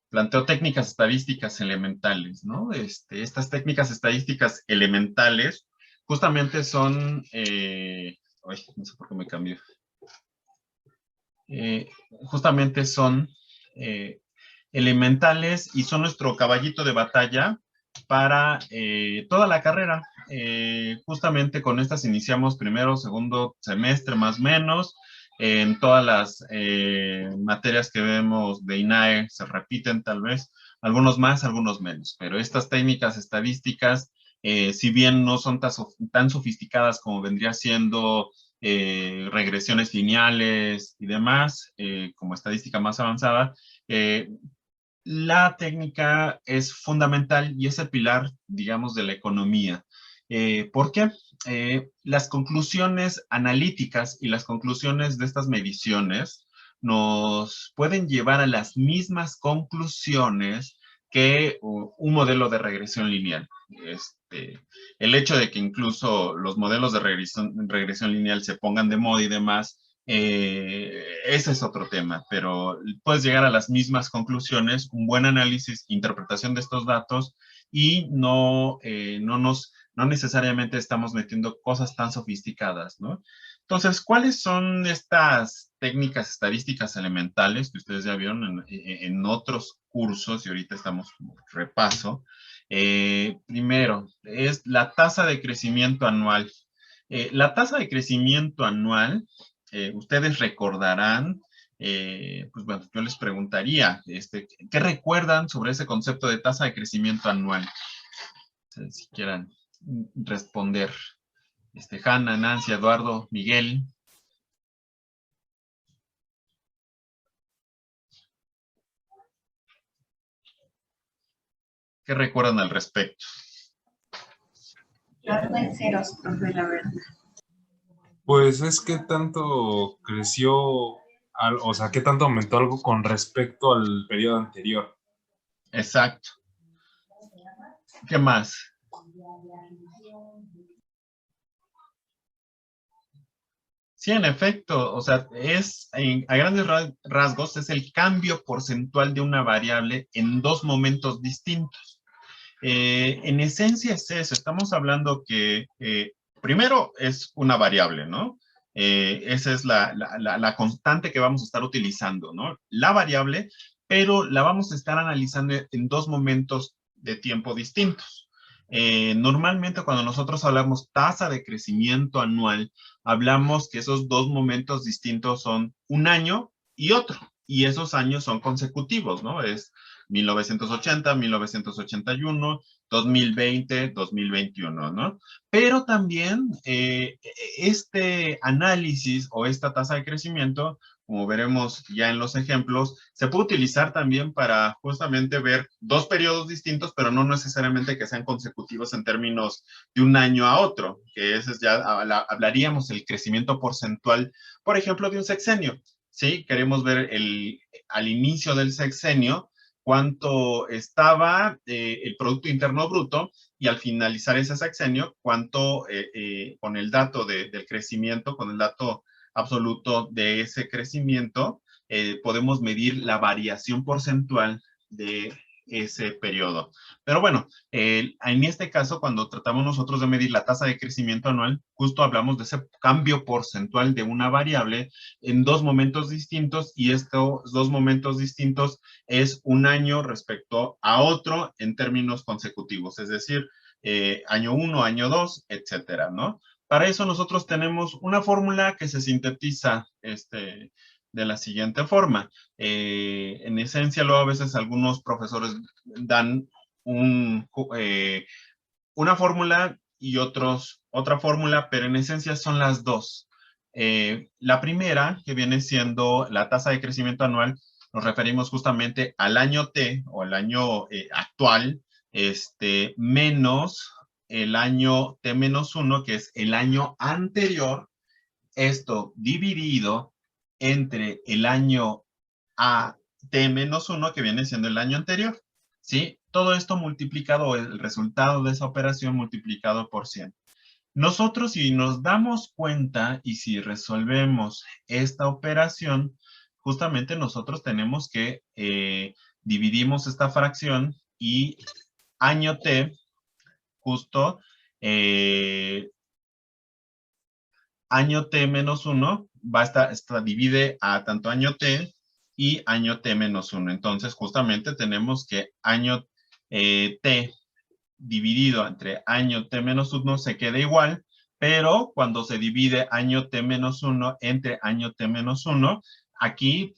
planteo técnicas estadísticas elementales, ¿no? Estas técnicas estadísticas elementales justamente son, ay, no sé por qué me cambió, justamente son eh, elementales y son nuestro caballito de batalla para toda la carrera. Justamente con estas iniciamos primero, segundo semestre más o menos. En todas las materias que vemos de INAE se repiten tal vez, algunos más, algunos menos, pero estas técnicas estadísticas, si bien no son tan sofisticadas como vendría siendo regresiones lineales y demás, como estadística más avanzada, eh, la técnica es fundamental y es el pilar, digamos, de la economía. ¿Por qué? Las conclusiones analíticas y las conclusiones de estas mediciones nos pueden llevar a las mismas conclusiones que un modelo de regresión lineal. El hecho de que incluso los modelos de regresión lineal se pongan de moda y demás, ese es otro tema, pero puedes llegar a las mismas conclusiones, un buen análisis, interpretación de estos datos y no necesariamente estamos metiendo cosas tan sofisticadas, ¿no? Entonces, ¿cuáles son estas técnicas estadísticas elementales que ustedes ya vieron en otros cursos y ahorita estamos como repaso? Primero, es la tasa de crecimiento anual. La tasa de crecimiento anual, ustedes recordarán, pues bueno, yo les preguntaría, ¿qué recuerdan sobre ese concepto de tasa de crecimiento anual? Si quieran responder. Hanna, Nancy, Eduardo, Miguel. ¿Qué recuerdan al respecto? En ceros, profe, la verdad. Pues es que tanto creció, o sea, que tanto aumentó algo con respecto al periodo anterior. Exacto. ¿Qué más? Sí, en efecto, o sea, a grandes rasgos es el cambio porcentual de una variable en dos momentos distintos. En esencia es eso, estamos hablando que primero es una variable, ¿no? Esa es la constante que vamos a estar utilizando, ¿no? La variable, pero la vamos a estar analizando en dos momentos de tiempo distintos. Normalmente cuando nosotros hablamos tasa de crecimiento anual, hablamos que esos dos momentos distintos son un año y otro, y esos años son consecutivos, ¿no? Es 1980, 1981, 2020, 2021, ¿no? Pero también este análisis o esta tasa de crecimiento, como veremos ya en los ejemplos, se puede utilizar también para justamente ver dos periodos distintos, pero no necesariamente que sean consecutivos en términos de un año a otro, que ese es ya, hablaríamos el crecimiento porcentual, por ejemplo, de un sexenio. ¿Sí? Queremos ver al inicio del sexenio cuánto estaba el Producto Interno Bruto y al finalizar ese sexenio, cuánto con el dato del crecimiento, con el dato absoluto de ese crecimiento, podemos medir la variación porcentual de ese periodo. Pero bueno, en este caso, cuando tratamos nosotros de medir la tasa de crecimiento anual, justo hablamos de ese cambio porcentual de una variable en dos momentos distintos y estos dos momentos distintos es un año respecto a otro en términos consecutivos, es decir, año 1, año 2, etcétera, ¿no? Para eso nosotros tenemos una fórmula que se sintetiza de la siguiente forma. En esencia, luego a veces algunos profesores dan una fórmula y otros otra fórmula, pero en esencia son las dos. La primera, que viene siendo la tasa de crecimiento anual, nos referimos justamente al año T o el año actual, menos el año T-1, que es el año anterior, esto dividido entre el año a T-1, que viene siendo el año anterior, ¿sí? Todo esto multiplicado, el resultado de esa operación multiplicado por 100. Nosotros, si nos damos cuenta y si resolvemos esta operación, justamente nosotros tenemos que dividimos esta fracción y año t, justo, año t menos 1 va a estar divide a tanto año t y año t menos 1. Entonces, justamente tenemos que año t dividido entre año t menos 1 se queda igual, pero cuando se divide año t menos 1 entre año t menos 1, aquí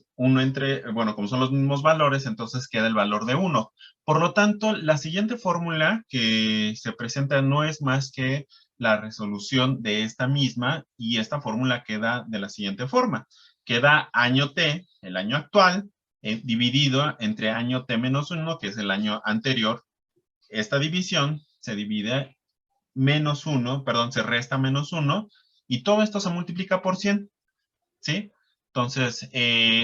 bueno, como son los mismos valores, entonces queda el valor de 1. Por lo tanto, la siguiente fórmula que se presenta no es más que la resolución de esta misma, y esta fórmula queda de la siguiente forma. Queda año t, el año actual, dividido entre año t menos 1, que es el año anterior. Esta división se divide menos 1, perdón, se resta menos 1, y todo esto se multiplica por 100, ¿sí? Entonces,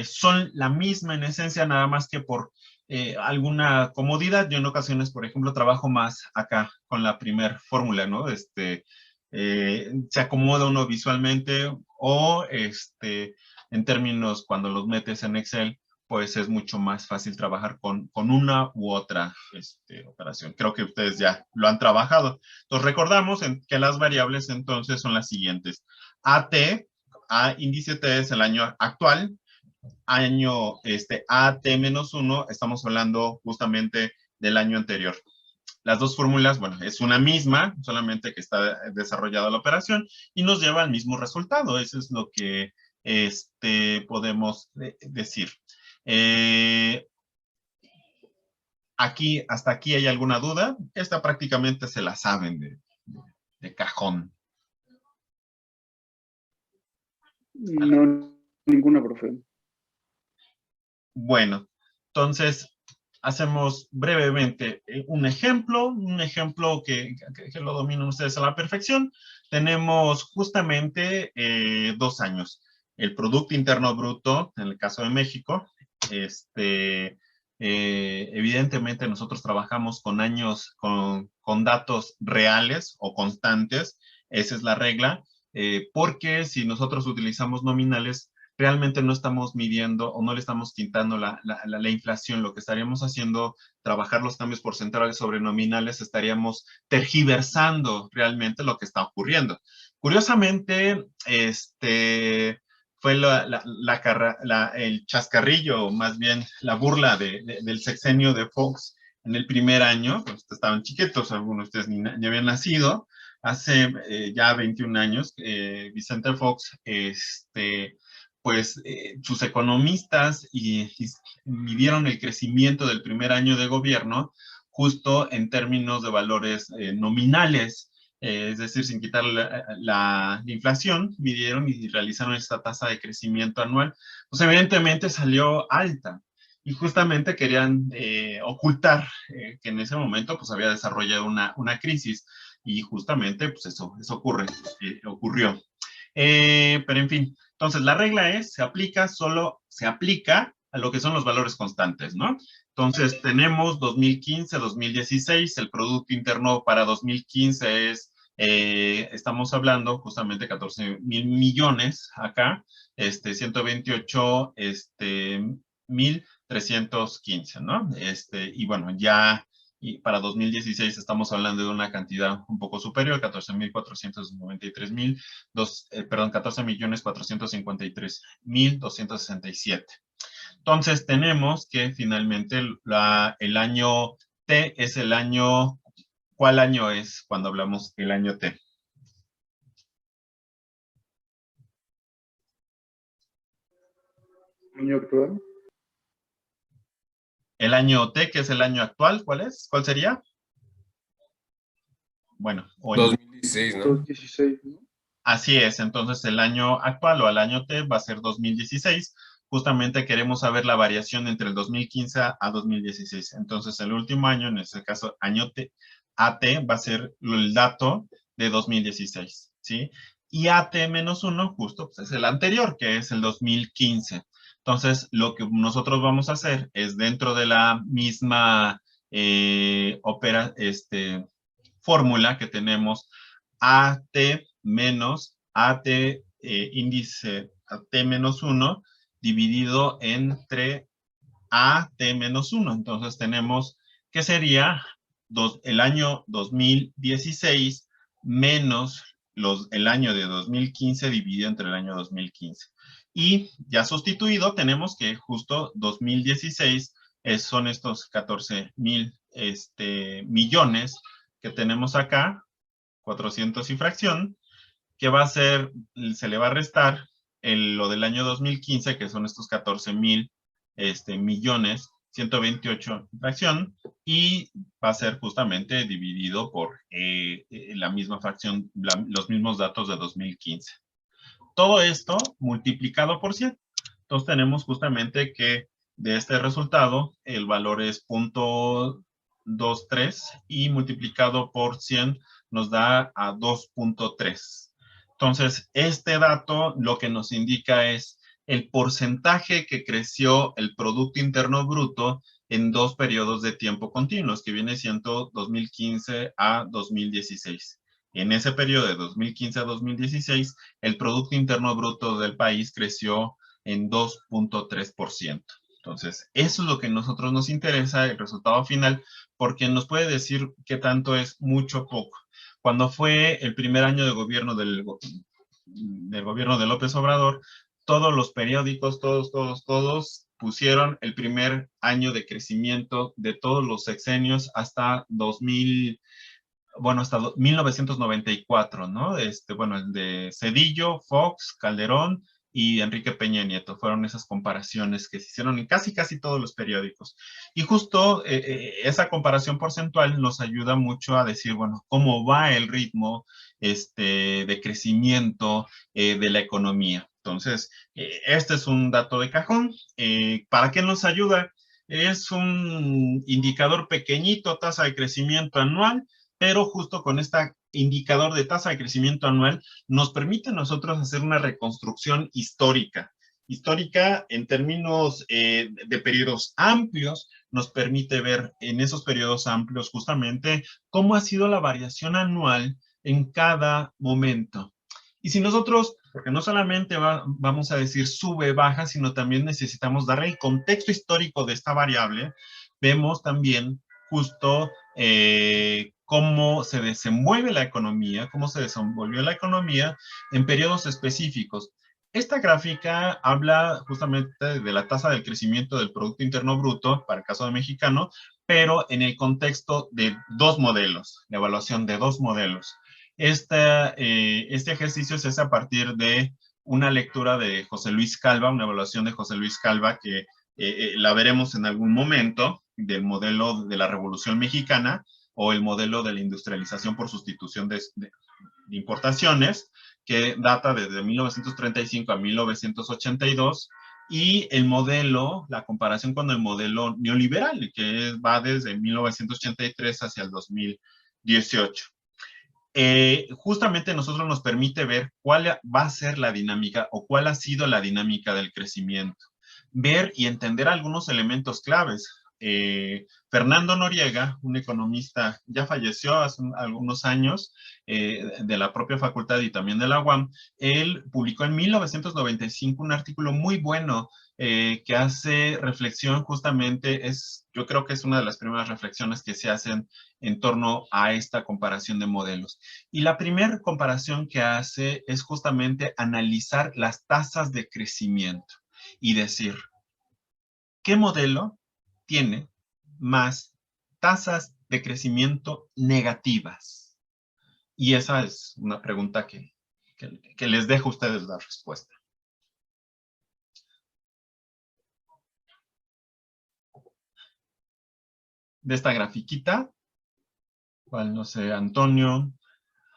son la misma en esencia, nada más que por alguna comodidad. Yo en ocasiones, por ejemplo, trabajo más acá con la primer fórmula, ¿no? Se acomoda uno visualmente o en términos cuando los metes en Excel, pues es mucho más fácil trabajar con una u otra operación. Creo que ustedes ya lo han trabajado. Entonces, recordamos que las variables entonces son las siguientes. AT, índice T es el año actual, año AT-1, estamos hablando justamente del año anterior. Las dos fórmulas, bueno, es una misma, solamente que está desarrollada la operación y nos lleva al mismo resultado. Eso es lo que podemos decir. Hasta aquí hay alguna duda. Esta prácticamente se la saben de cajón. No, ninguna, profe. Bueno, entonces hacemos brevemente un ejemplo que lo dominan ustedes a la perfección. Tenemos justamente 2 años. El Producto Interno Bruto, en el caso de México, evidentemente nosotros trabajamos con años, con datos reales o constantes. Esa es la regla, porque si nosotros utilizamos nominales, realmente no estamos midiendo o no le estamos quitando la inflación. Lo que estaríamos haciendo, trabajar los cambios porcentuales sobre nominales, estaríamos tergiversando realmente lo que está ocurriendo. Curiosamente, fue el chascarrillo, más bien la burla del sexenio de Fox en el primer año. Pues estaban chiquitos, algunos de ustedes ni habían nacido. Hace ya 21 años, Vicente Fox, pues sus economistas midieron el crecimiento del primer año de gobierno justo en términos de valores nominales, es decir, sin quitar la inflación, midieron y realizaron esta tasa de crecimiento anual. Pues evidentemente salió alta y justamente querían ocultar que en ese momento pues había desarrollado una crisis, y justamente pues eso ocurrió. Pero en fin, entonces la regla es, solo se aplica a lo que son los valores constantes, ¿no? Entonces tenemos 2015, 2016, el Producto Interno para 2015 estamos hablando justamente 14,000 millones acá, 128, 1,315, ¿no? Y bueno, y para 2016 estamos hablando de una cantidad un poco superior, 14,493,000, 14,453,267. Entonces tenemos que finalmente el año T es el año. ¿Cuál año es cuando hablamos del año T? ¿Año actual? El año T, que es el año actual, ¿cuál es? ¿Cuál sería? Bueno, 2016, ¿no? 2016, ¿no? Así es, entonces el año actual o el año T va a ser 2016. Justamente queremos saber la variación entre el 2015 a 2016. Entonces el último año, en este caso año T, AT va a ser el dato de 2016, ¿sí? Y AT-1 justo pues, es el anterior, que es el 2015. Entonces lo que nosotros vamos a hacer es dentro de la misma fórmula que tenemos, AT menos AT índice AT menos 1 dividido entre a t-1. Entonces tenemos que sería el año 2016 menos el año de 2015 dividido entre el año 2015. Y ya sustituido tenemos que justo 2016 son estos 14,000 millones que tenemos acá, 400 y fracción, que va a ser, se le va a restar lo del año 2015, que son estos 14,000 millones, 128 fracción, y va a ser justamente dividido por la misma fracción, los mismos datos de 2015. Todo esto multiplicado por 100. Entonces tenemos justamente que de este resultado el valor es 0.23 y multiplicado por 100 nos da a 2.3. Entonces, este dato lo que nos indica es el porcentaje que creció el Producto Interno Bruto en 2 periodos de tiempo continuos, que viene siendo 2015 a 2016. En ese periodo de 2015 a 2016, el Producto Interno Bruto del país creció en 2.3%. Entonces, eso es lo que a nosotros nos interesa, el resultado final, porque nos puede decir qué tanto es mucho o poco. Cuando fue el primer año de gobierno del gobierno de López Obrador, todos los periódicos, todos pusieron el primer año de crecimiento de todos los sexenios hasta 2000, bueno, hasta 1994, ¿no? Bueno, el de Zedillo, Fox, Calderón y Enrique Peña Nieto. Fueron esas comparaciones que se hicieron en casi todos los periódicos. Y justo esa comparación porcentual nos ayuda mucho a decir, bueno, cómo va el ritmo de crecimiento de la economía. Entonces, este es un dato de cajón. ¿Para qué nos ayuda? Es un indicador pequeñito, tasa de crecimiento anual, pero justo con este indicador de tasa de crecimiento anual nos permite a nosotros hacer una reconstrucción histórica. Histórica en términos de periodos amplios, nos permite ver en esos periodos amplios justamente cómo ha sido la variación anual en cada momento. Y si nosotros, porque no solamente vamos a decir sube, baja, sino también necesitamos darle el contexto histórico de esta variable, vemos también justo cómo se desenvuelve la economía, cómo se desenvolvió la economía en periodos específicos. Esta gráfica habla justamente de la tasa del crecimiento del Producto Interno Bruto, para el caso de mexicano, pero en el contexto de 2 modelos, la evaluación de 2 modelos. Este ejercicio se hace a partir de una lectura de José Luis Calva, una evaluación de José Luis Calva que la veremos en algún momento, del modelo de la Revolución Mexicana o el modelo de la industrialización por sustitución de importaciones, que data desde 1935 a 1982, y el modelo, la comparación con el modelo neoliberal, que va desde 1983 hacia el 2018. Justamente nosotros nos permite ver cuál va a ser la dinámica o cuál ha sido la dinámica del crecimiento. Ver y entender algunos elementos claves. Fernando Noriega, un economista, ya falleció hace algunos años, de la propia facultad y también de la UAM, él publicó en 1995 un artículo muy bueno que hace reflexión justamente, yo creo que es una de las primeras reflexiones que se hacen en torno a esta comparación de modelos. Y la primera comparación que hace es justamente analizar las tasas de crecimiento y decir, ¿qué modelo tiene más tasas de crecimiento negativas? Y esa es una pregunta que les dejo a ustedes la respuesta. De esta grafiquita, cuál no sé, Antonio,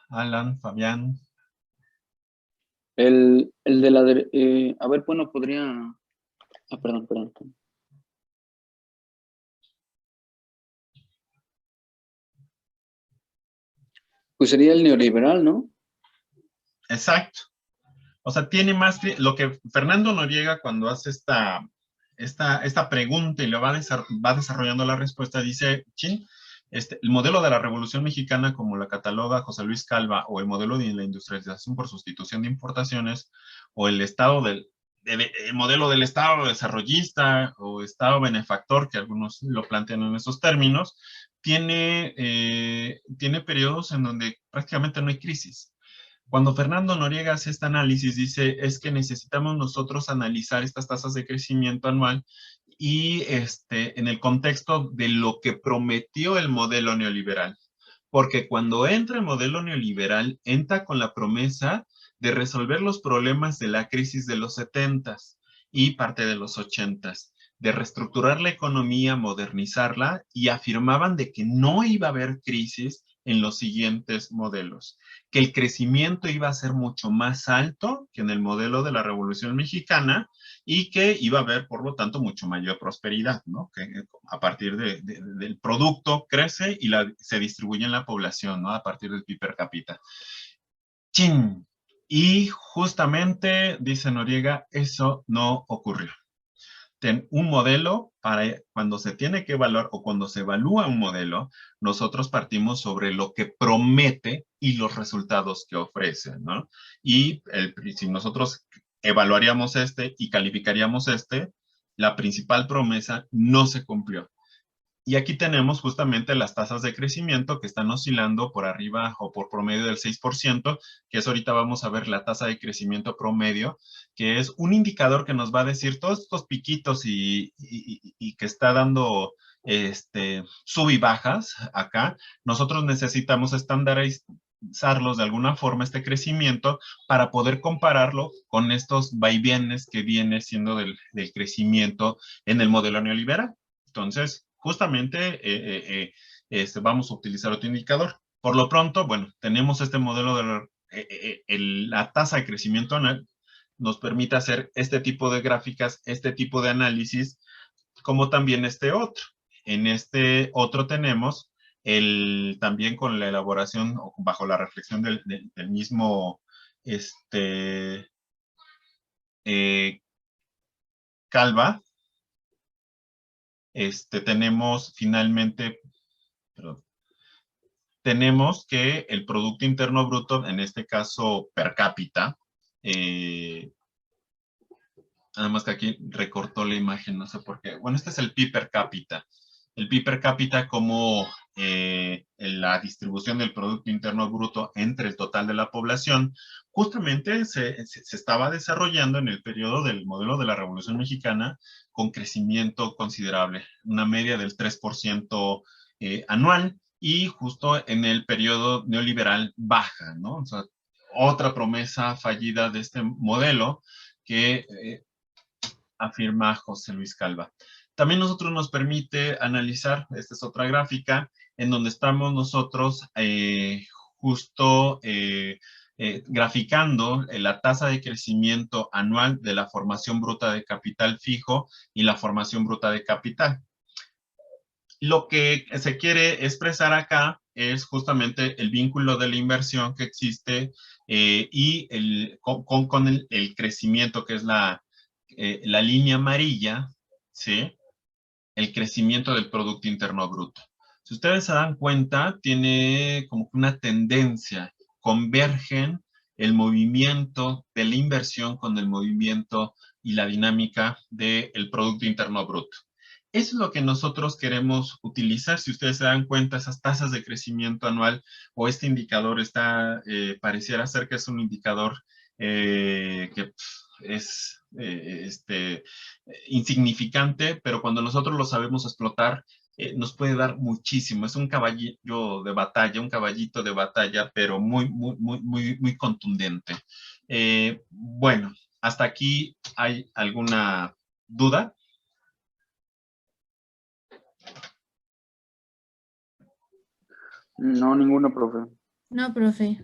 Alan, Fabián. El de la... a ver, bueno, podría... Ah, perdón. Pues sería el neoliberal, ¿no? Exacto. O sea, tiene más... Lo que Fernando Noriega cuando hace esta pregunta y lo va desarrollando la respuesta, dice, chin, el modelo de la Revolución Mexicana, como la cataloga José Luis Calva, o el modelo de la industrialización por sustitución de importaciones, o el estado el modelo del Estado desarrollista o Estado benefactor, que algunos lo plantean en esos términos, tiene periodos en donde prácticamente no hay crisis. Cuando Fernando Noriega hace este análisis, dice, es que necesitamos nosotros analizar estas tasas de crecimiento anual y en el contexto de lo que prometió el modelo neoliberal. Porque cuando entra el modelo neoliberal, entra con la promesa de resolver los problemas de la crisis de los 70s y parte de los 80s, de reestructurar la economía, modernizarla, y afirmaban de que no iba a haber crisis en los siguientes modelos, que el crecimiento iba a ser mucho más alto que en el modelo de la Revolución Mexicana y que iba a haber, por lo tanto, mucho mayor prosperidad, ¿no? Que a partir del producto crece y se distribuye en la población, ¿no? A partir del PIB per cápita. ¡Chin! Y justamente, dice Noriega, eso no ocurrió. Un modelo, para cuando se tiene que evaluar o cuando se evalúa un modelo, nosotros partimos sobre lo que promete y los resultados que ofrece, ¿no? Y si nosotros evaluaríamos y calificaríamos la principal promesa no se cumplió. Y aquí tenemos justamente las tasas de crecimiento que están oscilando por arriba o por promedio del 6%, que es ahorita vamos a ver la tasa de crecimiento promedio, que es un indicador que nos va a decir todos estos piquitos y que está dando sub y bajas acá. Nosotros necesitamos estandarizarlos de alguna forma este crecimiento para poder compararlo con estos vaivenes que viene siendo del crecimiento en el modelo neoliberal. Entonces, justamente vamos a utilizar otro indicador. Por lo pronto, bueno, tenemos este modelo de la tasa de crecimiento anual, nos permite hacer este tipo de gráficas, este tipo de análisis, como también este otro. En este otro tenemos también con la elaboración o bajo la reflexión del mismo Calva, tenemos finalmente, perdón, tenemos que el Producto Interno Bruto, en este caso per cápita, nada más que aquí recortó la imagen, no sé por qué. Bueno, este es el PIB per cápita. El PIB per cápita como la distribución del Producto Interno Bruto entre el total de la población, justamente se estaba desarrollando en el periodo del modelo de la Revolución Mexicana con crecimiento considerable, una media del 3% anual, y justo en el periodo neoliberal baja, ¿no? O sea, otra promesa fallida de este modelo que afirma José Luis Calva. También nosotros nos permite analizar, esta es otra gráfica, en donde estamos nosotros graficando la tasa de crecimiento anual de la formación bruta de capital fijo y la formación bruta de capital. Lo que se quiere expresar acá es justamente el vínculo de la inversión que existe y con el crecimiento, que es la línea amarilla, ¿sí? El crecimiento del Producto Interno Bruto. Si ustedes se dan cuenta, tiene como una tendencia, convergen el movimiento de la inversión con el movimiento y la dinámica del Producto Interno Bruto. Eso es lo que nosotros queremos utilizar. Si ustedes se dan cuenta, esas tasas de crecimiento anual o este indicador pareciera ser que es un indicador que es insignificante, pero cuando nosotros lo sabemos explotar, nos puede dar muchísimo. Es un caballito de batalla, pero muy, muy, muy, muy, muy contundente. Bueno, hasta aquí, ¿hay alguna duda? No, ninguno, profe. No, profe.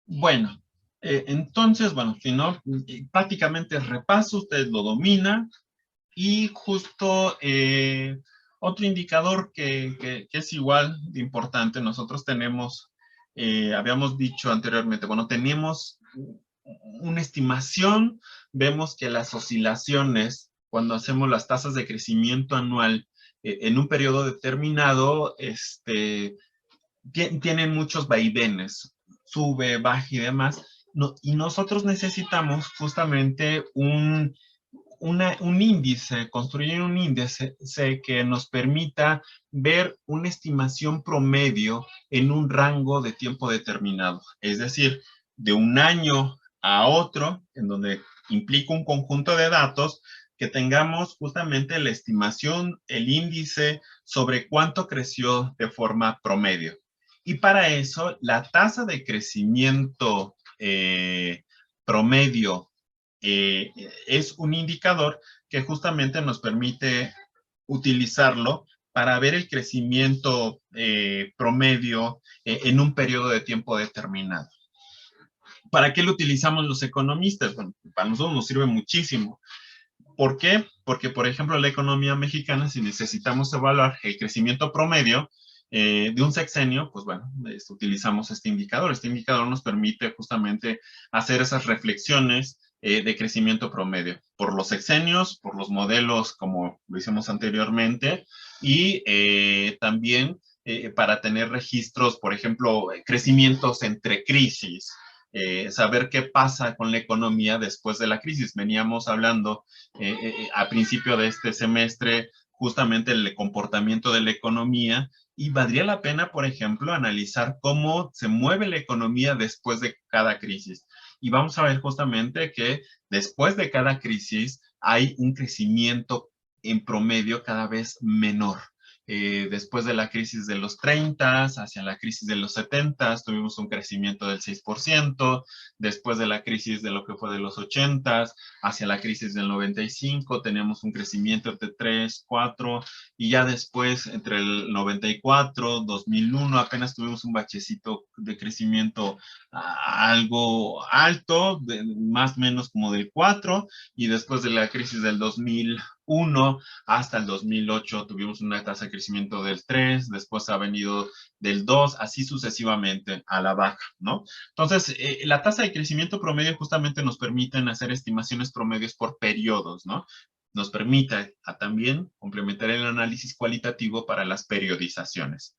Bueno, entonces, bueno, si no, prácticamente repaso, ustedes lo dominan. Y justo otro indicador que es igual de importante, nosotros tenemos, habíamos dicho anteriormente, bueno, tenemos una estimación, vemos que las oscilaciones, cuando hacemos las tasas de crecimiento anual en un periodo determinado, tienen muchos vaivenes, sube, baja y demás, y nosotros necesitamos justamente un índice, construir un índice que nos permita ver una estimación promedio en un rango de tiempo determinado. Es decir, de un año a otro, en donde implica un conjunto de datos, que tengamos justamente la estimación, el índice sobre cuánto creció de forma promedio. Y para eso, la tasa de crecimiento promedio es un indicador que justamente nos permite utilizarlo para ver el crecimiento promedio en un periodo de tiempo determinado. ¿Para qué lo utilizamos los economistas? Bueno, para nosotros nos sirve muchísimo. ¿Por qué? Porque, por ejemplo, la economía mexicana, si necesitamos evaluar el crecimiento promedio de un sexenio, pues bueno, utilizamos este indicador. Este indicador nos permite justamente hacer esas reflexiones de crecimiento promedio por los sexenios, por los modelos como lo hicimos anteriormente y también para tener registros, por ejemplo, crecimientos entre crisis. Saber qué pasa con la economía después de la crisis. Veníamos hablando a principio de este semestre justamente el comportamiento de la economía y valdría la pena, por ejemplo, analizar cómo se mueve la economía después de cada crisis. Y vamos a ver justamente que después de cada crisis hay un crecimiento en promedio cada vez menor. Después de la crisis de los 30, hacia la crisis de los 70, tuvimos un crecimiento del 6%, después de la crisis de lo que fue de los 80, hacia la crisis del 95, teníamos un crecimiento de 3, 4, y ya después, entre el 94, 2001, apenas tuvimos un bachecito de crecimiento algo alto, más o menos como del 4, y después de la crisis del 2001 hasta el 2008 tuvimos una tasa de crecimiento del 3, después ha venido del 2, así sucesivamente a la baja, ¿no? Entonces, la tasa de crecimiento promedio justamente nos permiten hacer estimaciones promedios por periodos, ¿no? Nos permite también complementar el análisis cualitativo para las periodizaciones.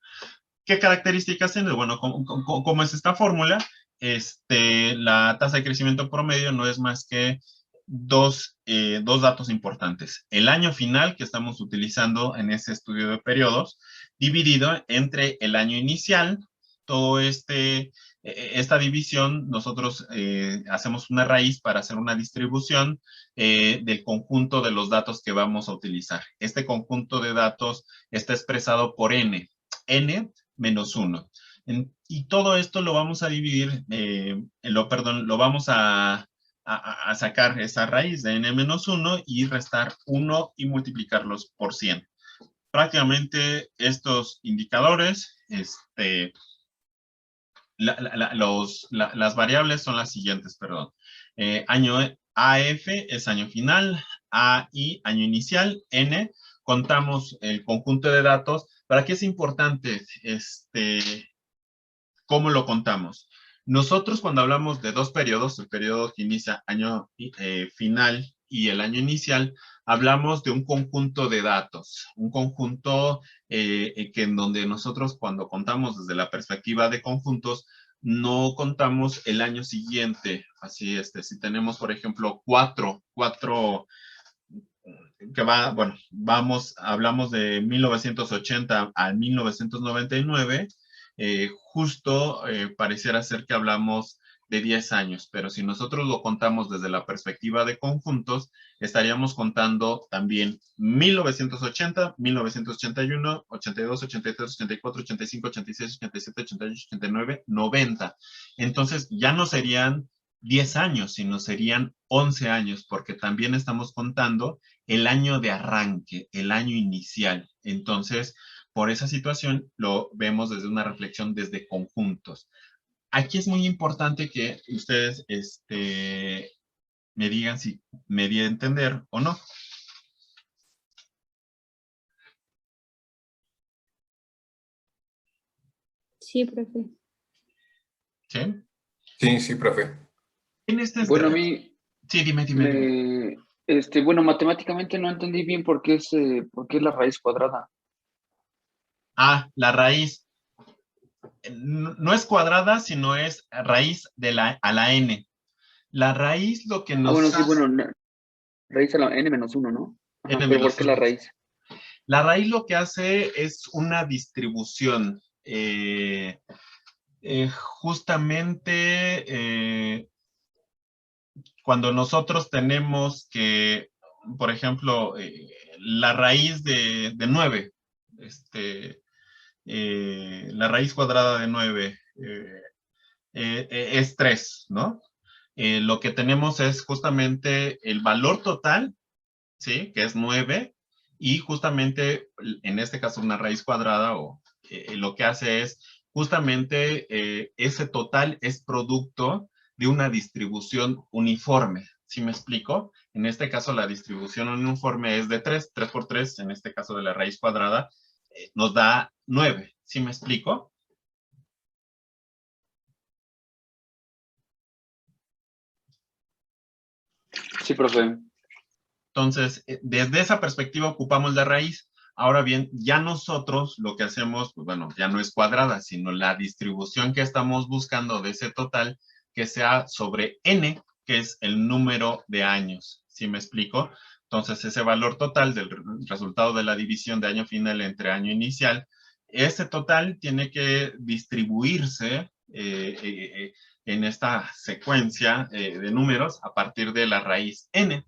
¿Qué características tiene? Bueno, ¿cómo es esta fórmula? La tasa de crecimiento promedio no es más que dos datos importantes. El año final que estamos utilizando en ese estudio de periodos, dividido entre el año inicial. Todo esta división, nosotros hacemos una raíz para hacer una distribución del conjunto de los datos que vamos a utilizar. Este conjunto de datos está expresado por n menos 1. Y todo esto lo vamos a dividir, lo vamos a sacar esa raíz de n menos 1 y restar 1 y multiplicarlos por 100. Prácticamente estos indicadores, las variables son las siguientes, perdón. Año AF es año final, AI año inicial, N contamos el conjunto de datos. ¿Para qué es importante cómo lo contamos? Nosotros cuando hablamos de dos periodos, el periodo que inicia año final y el año inicial, hablamos de un conjunto de datos, un conjunto que en donde nosotros cuando contamos desde la perspectiva de conjuntos, no contamos el año siguiente. Así, si tenemos, por ejemplo, cuatro que va, bueno, hablamos de 1980 al 1999, justo pareciera ser que hablamos de 10 años, pero si nosotros lo contamos desde la perspectiva de conjuntos, estaríamos contando también 1980, 1981, 82, 83, 84, 85, 86, 87, 88, 89, 90. Entonces ya no serían 10 años, sino serían 11 años, porque también estamos contando el año de arranque, el año inicial. Entonces, por esa situación, lo vemos desde una reflexión desde conjuntos. Aquí es muy importante que ustedes me digan si me di a entender o no. Sí, profe. ¿Sí? Sí, profe. Bueno, a mí Sí, dime. bueno, matemáticamente no entendí bien por qué es la raíz cuadrada. La raíz. no es cuadrada, sino es raíz a la n. La raíz lo que nos bueno, sí, hace... bueno, raíz a la n-1, ¿no? Ajá, n pero ¿por menos qué la 1. raíz? La raíz lo que hace es una distribución. Justamente cuando nosotros tenemos que, por ejemplo, la raíz de 9, la raíz cuadrada de 9 es 3, ¿no? Lo que tenemos es justamente el valor total, ¿sí? Que es 9, y justamente en este caso una raíz cuadrada o lo que hace es justamente ese total es producto de una distribución uniforme. ¿Sí me explico? En este caso la distribución uniforme es de 3 por 3, en este caso de la raíz cuadrada, nos da 9. ¿Sí me explico? Sí, profe. Entonces, desde esa perspectiva ocupamos la raíz. Ahora bien, ya nosotros lo que hacemos, pues bueno, ya no es cuadrada, sino la distribución que estamos buscando de ese total que sea sobre n, que es el número de años. ¿Sí me explico? Entonces, ese valor total del resultado de la división de año final entre año inicial, ese total tiene que distribuirse en esta secuencia de números a partir de la raíz n.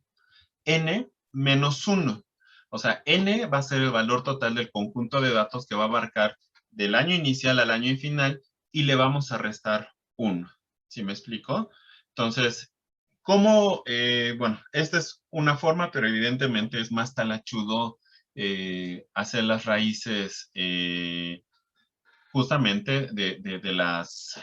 N menos 1. O sea, N va a ser el valor total del conjunto de datos que va a abarcar del año inicial al año final y le vamos a restar 1. ¿Sí me explico? Entonces, ¿cómo? Bueno, esta es una forma, pero evidentemente es más talachudo hacer las raíces justamente de las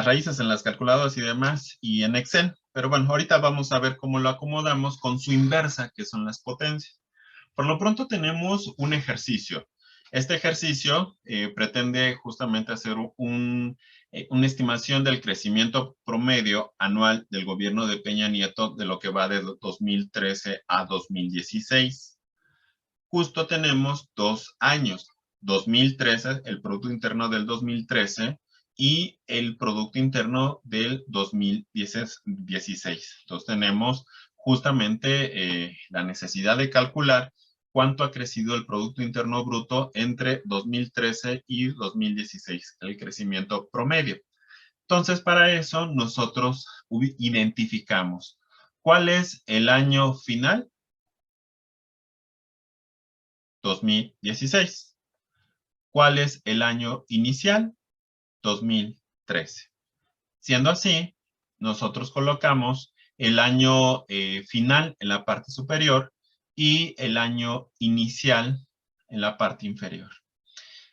raíces en las calculadoras y demás, y en Excel. Pero bueno, ahorita vamos a ver cómo lo acomodamos con su inversa, que son las potencias. Por lo pronto tenemos un ejercicio. Este ejercicio pretende justamente hacer una estimación del crecimiento promedio anual del gobierno de Peña Nieto de lo que va de 2013 a 2016. Justo tenemos 2 años. 2013, el Producto Interno del 2013 y el Producto Interno del 2016. Entonces tenemos justamente la necesidad de calcular cuánto ha crecido el Producto Interno Bruto entre 2013 y 2016, el crecimiento promedio. Entonces, para eso nosotros identificamos cuál es el año final, 2016. ¿Cuál es el año inicial? 2013. Siendo así, nosotros colocamos el año final en la parte superior y el año inicial en la parte inferior.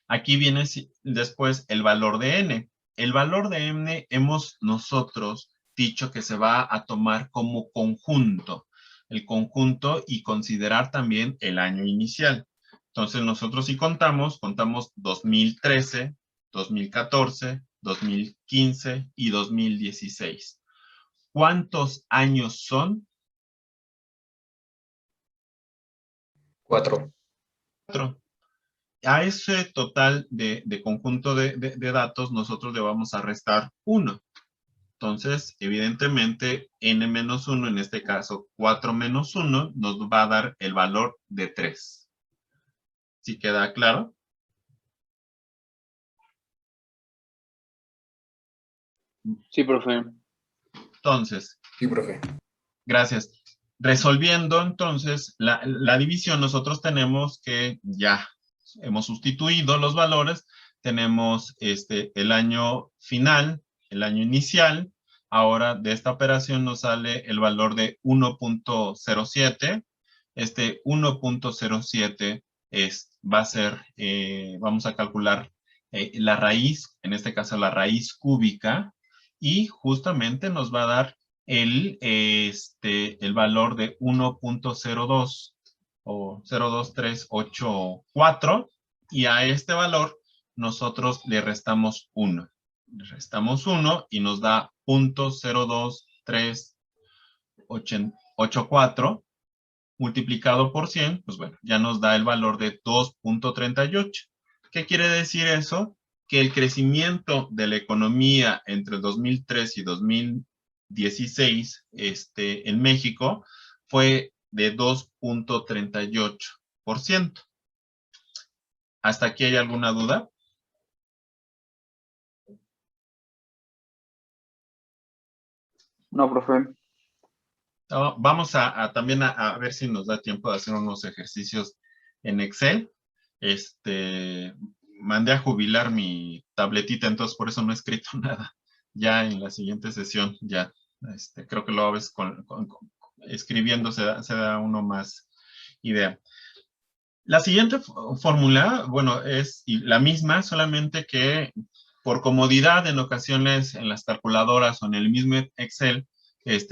Aquí viene después el valor de n. El valor de n hemos nosotros dicho que se va a tomar como conjunto, el conjunto y considerar también el año inicial. Entonces nosotros si contamos 2013, 2014, 2015 y 2016. ¿Cuántos años son? 4. 4. A ese total de conjunto de datos nosotros le vamos a restar 1. Entonces, evidentemente, n menos 1, en este caso 4 menos 1, nos va a dar el valor de 3. ¿Sí queda claro? Sí, profe. Entonces, Sí, profe. gracias. Resolviendo entonces la división, nosotros tenemos que ya hemos sustituido los valores, tenemos el año final, el año inicial. Ahora de esta operación nos sale el valor de 1.07. Este 1.07 va a ser, vamos a calcular la raíz, en este caso la raíz cúbica, y justamente nos va a dar el valor de 1.02 o 0.2384, y a este valor nosotros le restamos 1. Le restamos 1 y nos da 0.02384 multiplicado por 100, pues bueno, ya nos da el valor de 2.38, ¿Qué quiere decir eso? Que el crecimiento de la economía entre 2003 y 2016 en México fue de 2.38%. ¿Hasta aquí hay alguna duda? No, profe. Vamos también a ver si nos da tiempo de hacer unos ejercicios en Excel. Mandé a jubilar mi tabletita, entonces por eso no he escrito nada. Ya en la siguiente sesión, ya creo que lo ves escribiendo, se da uno más idea. La siguiente fórmula, bueno, es la misma, solamente que por comodidad en ocasiones en las calculadoras o en el mismo Excel,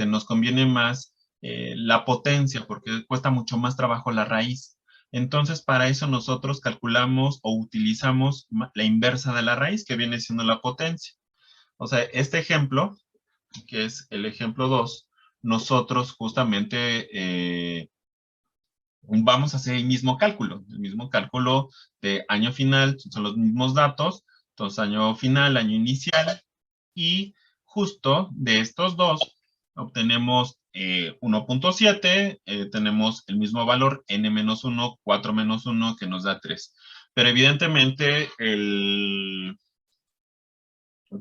nos conviene más la potencia porque cuesta mucho más trabajo la raíz. Entonces, para eso nosotros calculamos o utilizamos la inversa de la raíz, que viene siendo la potencia. O sea, este ejemplo, que es el ejemplo 2, nosotros justamente vamos a hacer el mismo cálculo de año final, son los mismos datos, entonces año final, año inicial, y justo de estos dos obtenemos 1.7, tenemos el mismo valor, n-1, 4 menos 1, que nos da 3. Pero evidentemente,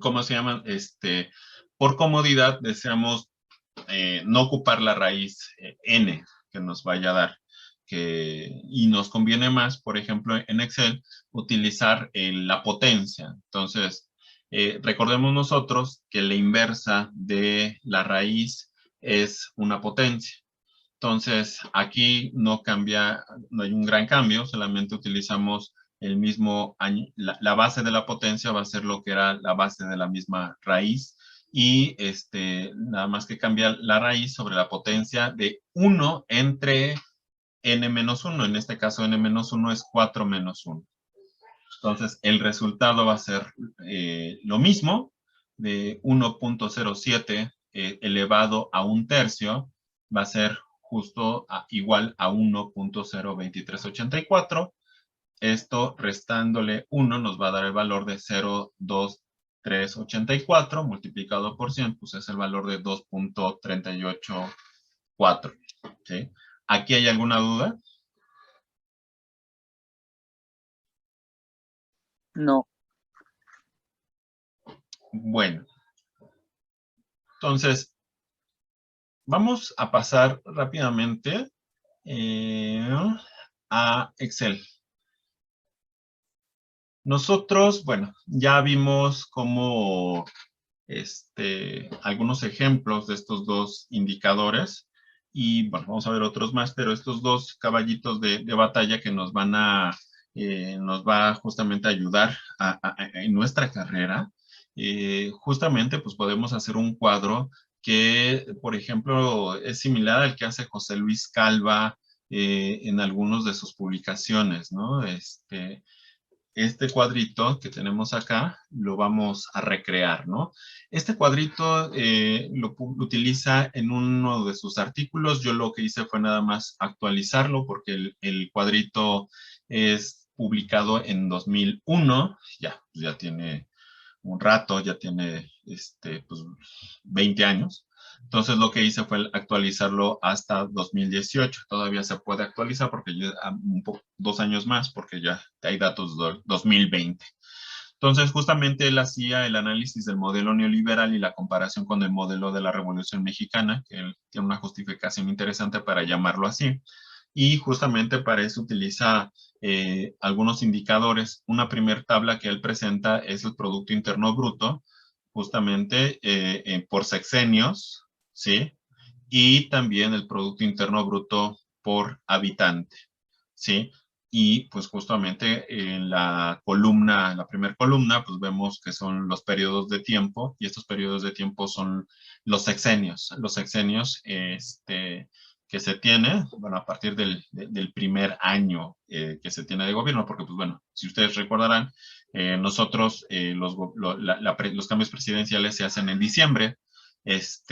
¿cómo se llama? Por comodidad deseamos no ocupar la raíz n que nos vaya a dar. Y nos conviene más, por ejemplo, en Excel, utilizar la potencia. Entonces, recordemos nosotros que la inversa de la raíz es una potencia. Entonces, aquí no cambia, no hay un gran cambio, solamente utilizamos el mismo año. La base de la potencia va a ser lo que era la base de la misma raíz. Y nada más que cambia la raíz sobre la potencia de 1 entre n-1, en este caso n-1 es 4 menos 1. Entonces, el resultado va a ser lo mismo, de 1.07 elevado a 1/3, va a ser justo igual a 1.02384. Esto restándole 1 nos va a dar el valor de 0.2384 multiplicado por 100, pues es el valor de 2.384. ¿Sí? ¿Aquí hay alguna duda? No. Bueno. Entonces, vamos a pasar rápidamente a Excel. Nosotros, bueno, ya vimos cómo algunos ejemplos de estos dos indicadores y, bueno, vamos a ver otros más, pero estos dos caballitos de batalla que nos va justamente a ayudar en nuestra carrera. Justamente, pues podemos hacer un cuadro que, por ejemplo, es similar al que hace José Luis Calva en algunos de sus publicaciones, ¿no? Este cuadrito que tenemos acá lo vamos a recrear, ¿no? Este cuadrito lo utiliza en uno de sus artículos. Yo lo que hice fue nada más actualizarlo porque el cuadrito es publicado en 2001, ya tiene un rato, ya tiene pues, 20 años. Entonces lo que hice fue actualizarlo hasta 2018. Todavía se puede actualizar porque ya 2 años más, porque ya hay datos de 2020. Entonces justamente él hacía el análisis del modelo neoliberal y la comparación con el modelo de la Revolución Mexicana, que él tiene una justificación interesante para llamarlo así. Y justamente para eso utiliza algunos indicadores. Una primer tabla que él presenta es el Producto Interno Bruto, justamente por sexenios, ¿sí? Y también el Producto Interno Bruto por habitante, ¿sí? Y pues justamente en la primera columna, pues vemos que son los periodos de tiempo, y estos periodos de tiempo son los sexenios. Los sexenios, que se tiene, bueno, a partir del primer año que se tiene de gobierno, porque, pues bueno, si ustedes recordarán, nosotros los cambios presidenciales se hacen en diciembre. Pues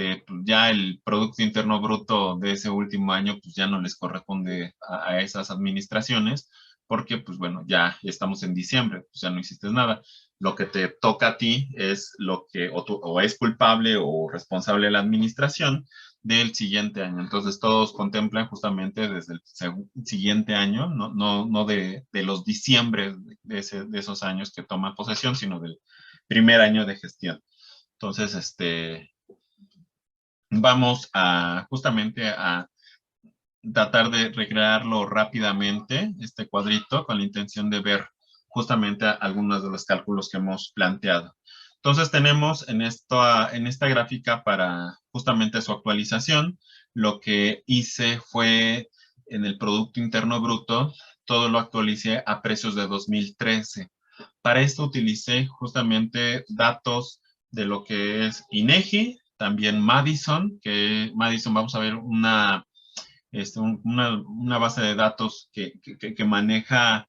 ya el Producto Interno Bruto de ese último año, pues ya no les corresponde a esas administraciones, porque pues bueno, ya estamos en diciembre, pues ya no hiciste nada. Lo que te toca a ti es lo que o es culpable o responsable la administración del siguiente año. Entonces todos contemplan justamente desde el siguiente año, no de los diciembre de esos años que toman posesión, sino del primer año de gestión. Entonces, vamos a justamente a tratar de recrearlo rápidamente, este cuadrito, con la intención de ver justamente algunos de los cálculos que hemos planteado. Entonces tenemos en esta gráfica para justamente su actualización, lo que hice fue en el Producto Interno Bruto, todo lo actualicé a precios de 2013. Para esto utilicé justamente datos de lo que es INEGI, también Madison, que Madison vamos a ver una base de datos que maneja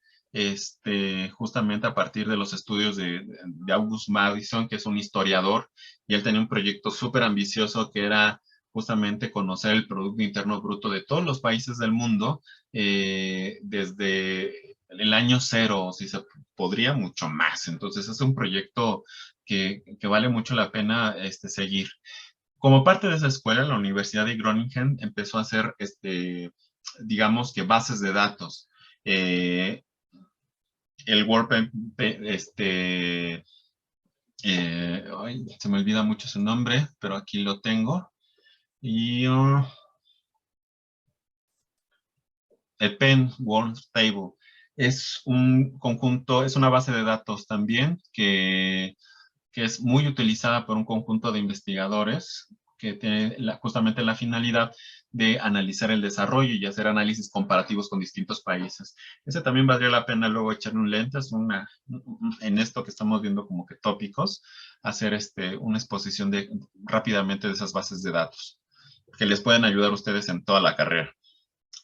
justamente a partir de los estudios de August Madison, que es un historiador, y él tenía un proyecto súper ambicioso que era justamente conocer el Producto Interno Bruto de todos los países del mundo desde el año cero, si se podría, mucho más. Entonces es un proyecto que vale mucho la pena seguir. Como parte de esa escuela, la Universidad de Groningen empezó a hacer, digamos que bases de datos. El Word, se me olvida mucho su nombre, pero aquí lo tengo. Y el Penn World Table es un conjunto, es una base de datos también que es muy utilizada por un conjunto de investigadores que tiene justamente la finalidad de analizar el desarrollo y hacer análisis comparativos con distintos países. Ese también valdría la pena luego echarle un lente, es en esto que estamos viendo como que tópicos, hacer una exposición rápidamente de esas bases de datos, que les pueden ayudar a ustedes en toda la carrera.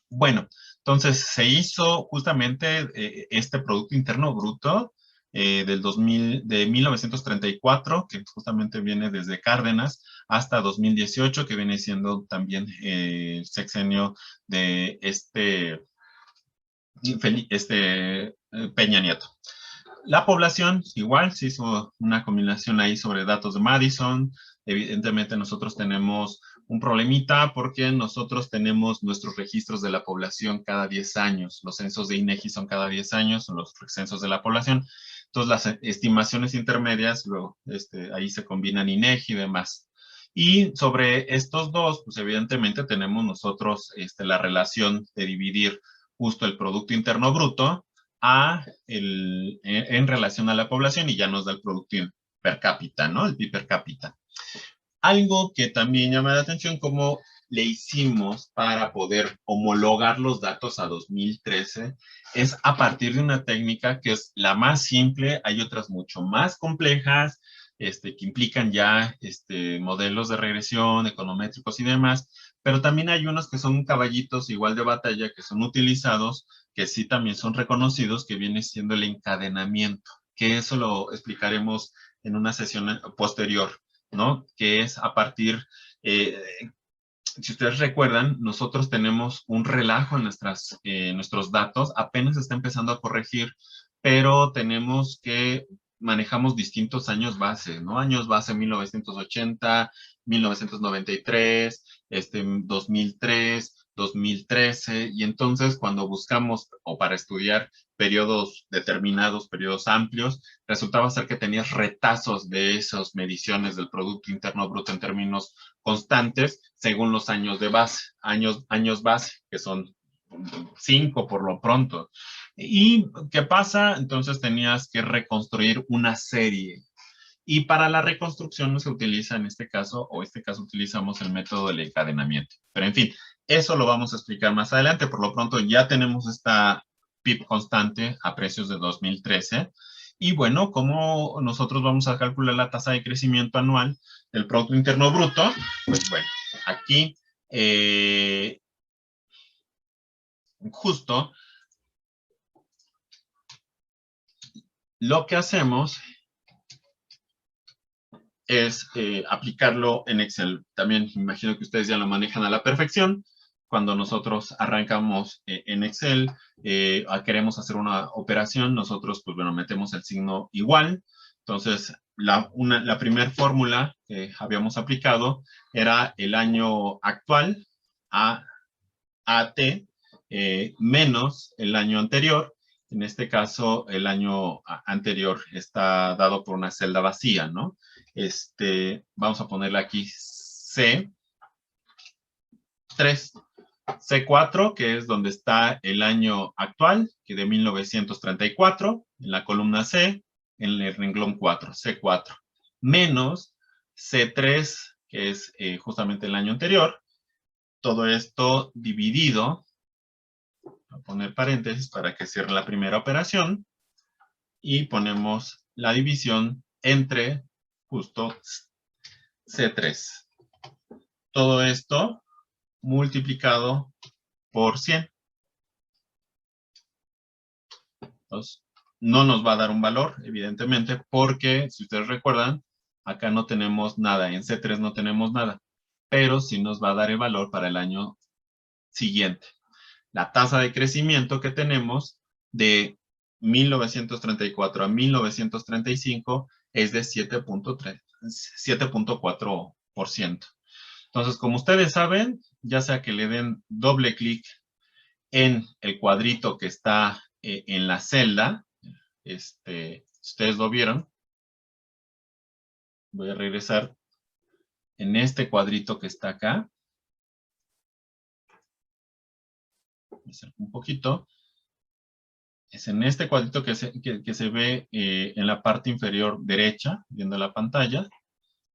Bueno, entonces se hizo justamente este Producto Interno Bruto de 1934, que justamente viene desde Cárdenas, hasta 2018, que viene siendo también el sexenio de Peña Nieto. La población, igual, se hizo una combinación ahí sobre datos de Madison. Evidentemente nosotros tenemos un problemita porque nosotros tenemos nuestros registros de la población cada 10 años. Los censos de INEGI son cada 10 años, son los censos de la población. Entonces las estimaciones intermedias, luego ahí se combinan INEGI y demás. Y sobre estos dos, pues evidentemente tenemos nosotros la relación de dividir justo el Producto Interno Bruto en relación a la población y ya nos da el producto per cápita, ¿no? El PIB per cápita. Algo que también llama la atención, cómo le hicimos para poder homologar los datos a 2013, es a partir de una técnica que es la más simple. Hay otras mucho más complejas, que implican ya modelos de regresión, econométricos y demás, pero también hay unos que son caballitos igual de batalla que son utilizados, que sí también son reconocidos, que viene siendo el encadenamiento, que eso lo explicaremos en una sesión posterior, ¿no? Que es a partir, si ustedes recuerdan, nosotros tenemos un relajo en nuestros datos, apenas está empezando a corregir, pero tenemos que manejamos distintos años base, ¿no? Años base 1980, 1993, 2003, 2013, y entonces cuando buscamos o para estudiar periodos determinados, periodos amplios, resultaba ser que tenías retazos de esas mediciones del Producto Interno Bruto en términos constantes según los años de base, años base, que son 5 por lo pronto. ¿Y qué pasa? Entonces tenías que reconstruir una serie. Y para la reconstrucción no se utiliza en este caso, utilizamos el método del encadenamiento. Pero en fin, eso lo vamos a explicar más adelante. Por lo pronto ya tenemos esta PIB constante a precios de 2013. Y bueno, ¿cómo nosotros vamos a calcular la tasa de crecimiento anual del Producto Interno Bruto? Pues bueno, aquí justo lo que hacemos es aplicarlo en Excel. También me imagino que ustedes ya lo manejan a la perfección. Cuando nosotros arrancamos en Excel, queremos hacer una operación, nosotros, pues bueno, metemos el signo igual. Entonces, la primera fórmula que habíamos aplicado era el año actual, AT, menos el año anterior. En este caso, el año anterior está dado por una celda vacía, ¿no? Vamos a ponerle aquí C3, C4, que es donde está el año actual, que de 1934, en la columna C, en el renglón 4, C4, menos C3, que es justamente el año anterior. Todo esto dividido, voy a poner paréntesis para que cierre la primera operación, y ponemos la división entre justo C3. Todo esto multiplicado por 100. Entonces, no nos va a dar un valor, evidentemente, porque, si ustedes recuerdan, acá no tenemos nada, en C3 no tenemos nada, pero sí nos va a dar el valor para el año siguiente. La tasa de crecimiento que tenemos de 1934 a 1935 es de 7.4%. Entonces, como ustedes saben, ya sea que le den doble clic en el cuadrito que está en la celda, ustedes lo vieron, voy a regresar en este cuadrito que está acá, me acerco un poquito, es en este cuadrito que se ve en la parte inferior derecha, viendo la pantalla.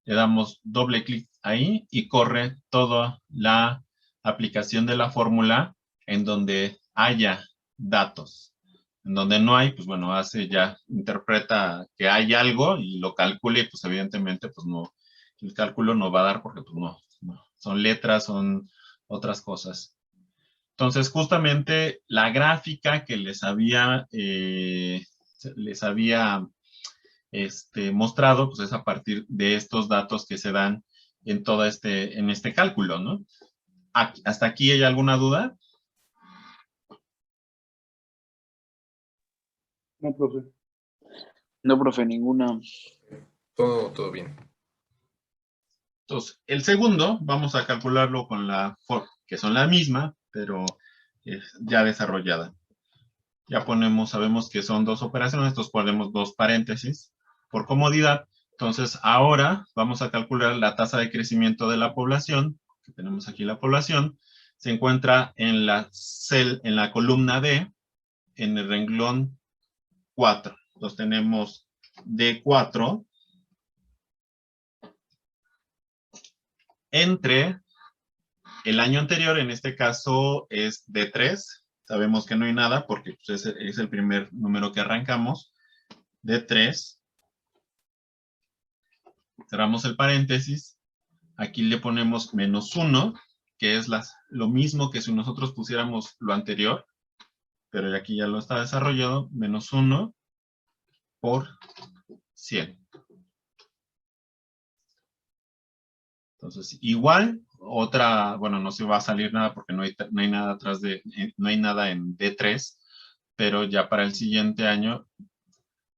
Le damos doble clic ahí y corre toda la aplicación de la fórmula en donde haya datos. En donde no hay, pues bueno, interpreta que hay algo y lo calcula y pues evidentemente pues no, el cálculo no va a dar porque pues no, son letras, son otras cosas. Entonces, justamente la gráfica que les había mostrado, pues es a partir de estos datos que se dan en todo en este cálculo, ¿no? ¿Hasta aquí hay alguna duda? No, profe. No, profe, ninguna. Todo bien. Entonces, el segundo, vamos a calcularlo con que son la misma, pero ya desarrollada. Ya sabemos que son dos operaciones, entonces ponemos dos paréntesis por comodidad. Entonces, ahora vamos a calcular la tasa de crecimiento de la población, que tenemos aquí la población, se encuentra en la columna D, en el renglón 4. Entonces tenemos D4 entre el año anterior, en este caso es D3. Sabemos que no hay nada porque pues, es el primer número que arrancamos. D3. Cerramos el paréntesis. Aquí le ponemos -1, que es lo mismo que si nosotros pusiéramos lo anterior, pero aquí ya lo está desarrollado, -1 por 100. Entonces, igual, bueno, no se va a salir nada porque no hay nada atrás no hay nada en D3, pero ya para el siguiente año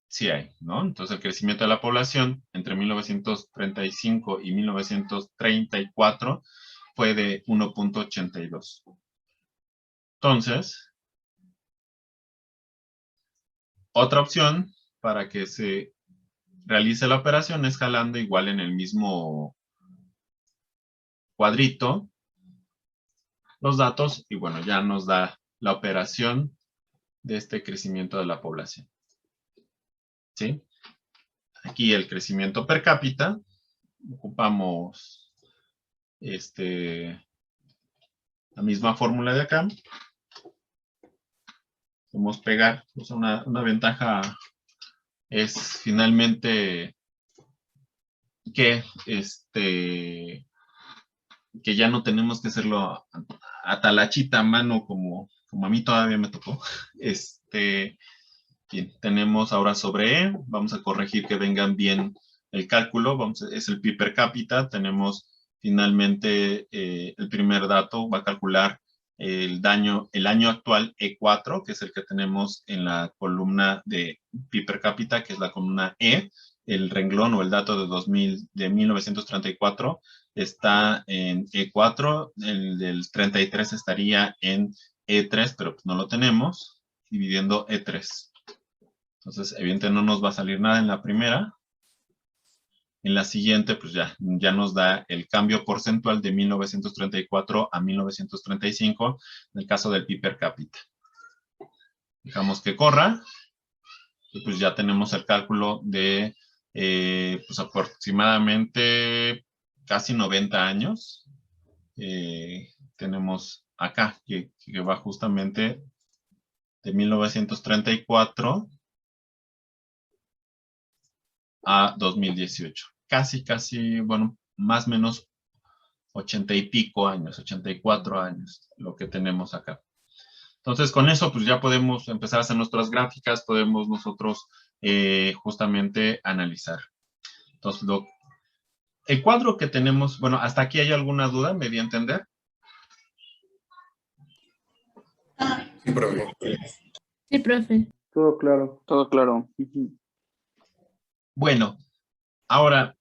sí hay, ¿no? Entonces, el crecimiento de la población entre 1935 y 1934 fue de 1.82. Entonces, otra opción para que se realice la operación es jalando igual en el mismo cuadrito los datos y bueno, ya nos da la operación de este crecimiento de la población. ¿Sí? Aquí el crecimiento per cápita, ocupamos la misma fórmula de acá. Podemos pegar, pues una ventaja es finalmente que que ya no tenemos que hacerlo a talachita a mano como a mí todavía me tocó. Bien, tenemos ahora sobre E, vamos a corregir que vengan bien el cálculo, es el PIB per cápita, tenemos finalmente el primer dato, va a calcular el año actual E4, que es el que tenemos en la columna de PIB per cápita, que es la columna E, el renglón o el dato de 1934 está en E4, el del 33 estaría en E3, pero pues no lo tenemos, dividiendo E3. Entonces, evidentemente no nos va a salir nada en la primera. En la siguiente, pues ya nos da el cambio porcentual de 1934 a 1935, en el caso del PIB per cápita. Dejamos que corra, y pues ya tenemos el cálculo de pues aproximadamente casi 90 años. Tenemos acá, que va justamente de 1934 a 2018. Casi, bueno, más o menos 80 y pico años, 84 años, lo que tenemos acá. Entonces, con eso, pues ya podemos empezar a hacer nuestras gráficas, podemos nosotros justamente analizar. Entonces, el cuadro que tenemos, bueno, ¿hasta aquí hay alguna duda? ¿Me di a entender? Sí, profe. Sí, profe. Todo claro. Todo claro. Ujú. Bueno, ahora,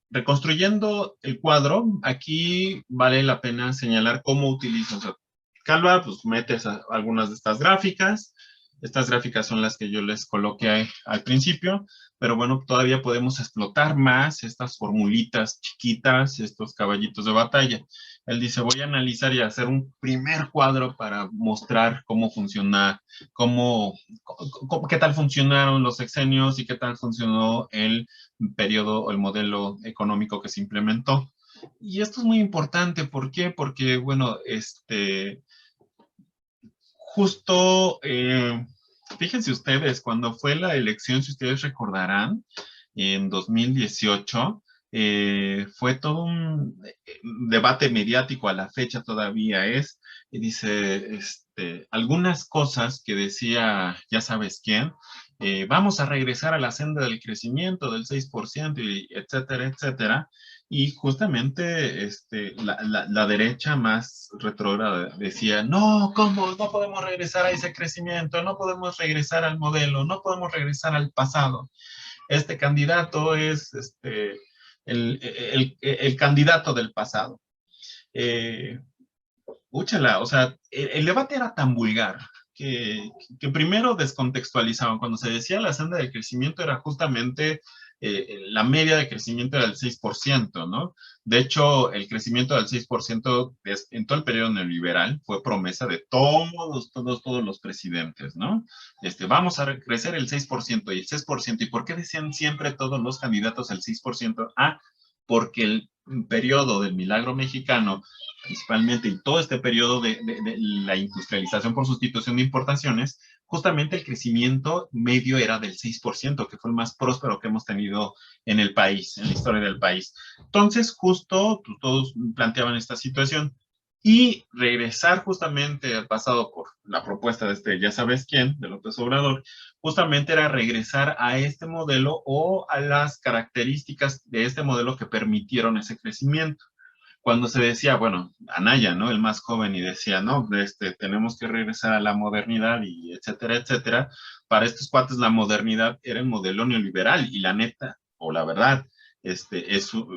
reconstruyendo el cuadro, aquí vale la pena señalar cómo utilizas. O sea, Canva, pues metes algunas de estas gráficas. Estas gráficas son las que yo les coloqué al principio, pero bueno, todavía podemos explotar más estas formulitas chiquitas, estos caballitos de batalla. Él dice, voy a analizar y hacer un primer cuadro para mostrar cómo funciona, qué tal funcionaron los sexenios y qué tal funcionó el periodo o el modelo económico que se implementó. Y esto es muy importante, ¿por qué? Porque, bueno, justo, fíjense ustedes, cuando fue la elección, si ustedes recordarán, en 2018, fue todo un debate mediático, a la fecha todavía es, y dice, algunas cosas que decía, ya sabes quién, vamos a regresar a la senda del crecimiento del 6%, y etcétera, etcétera. Y justamente la derecha más retrógrada decía, no, ¿cómo? No podemos regresar a ese crecimiento, no podemos regresar al modelo, no podemos regresar al pasado. Este candidato es el candidato del pasado. Úchala, o sea, el debate era tan vulgar que primero descontextualizaban. Cuando se decía la senda del crecimiento era justamente la media de crecimiento era del 6%, ¿no? De hecho, el crecimiento del 6% en todo el periodo neoliberal fue promesa de todos los presidentes, ¿no? Vamos a crecer el 6% y el 6%. ¿Y por qué decían siempre todos los candidatos el 6%? Ah, porque el periodo del milagro mexicano, principalmente en todo este periodo de la industrialización por sustitución de importaciones, justamente el crecimiento medio era del 6%, que fue el más próspero que hemos tenido en el país, en la historia del país. Entonces, justo todos planteaban esta situación. Y regresar justamente al pasado por la propuesta de ya sabes quién, de López Obrador, justamente era regresar a este modelo o a las características de este modelo que permitieron ese crecimiento. Cuando se decía, bueno, Anaya, ¿no? El más joven, y decía, no, tenemos que regresar a la modernidad y etcétera, etcétera. Para estos cuates la modernidad era el modelo neoliberal y la neta, o la verdad, es un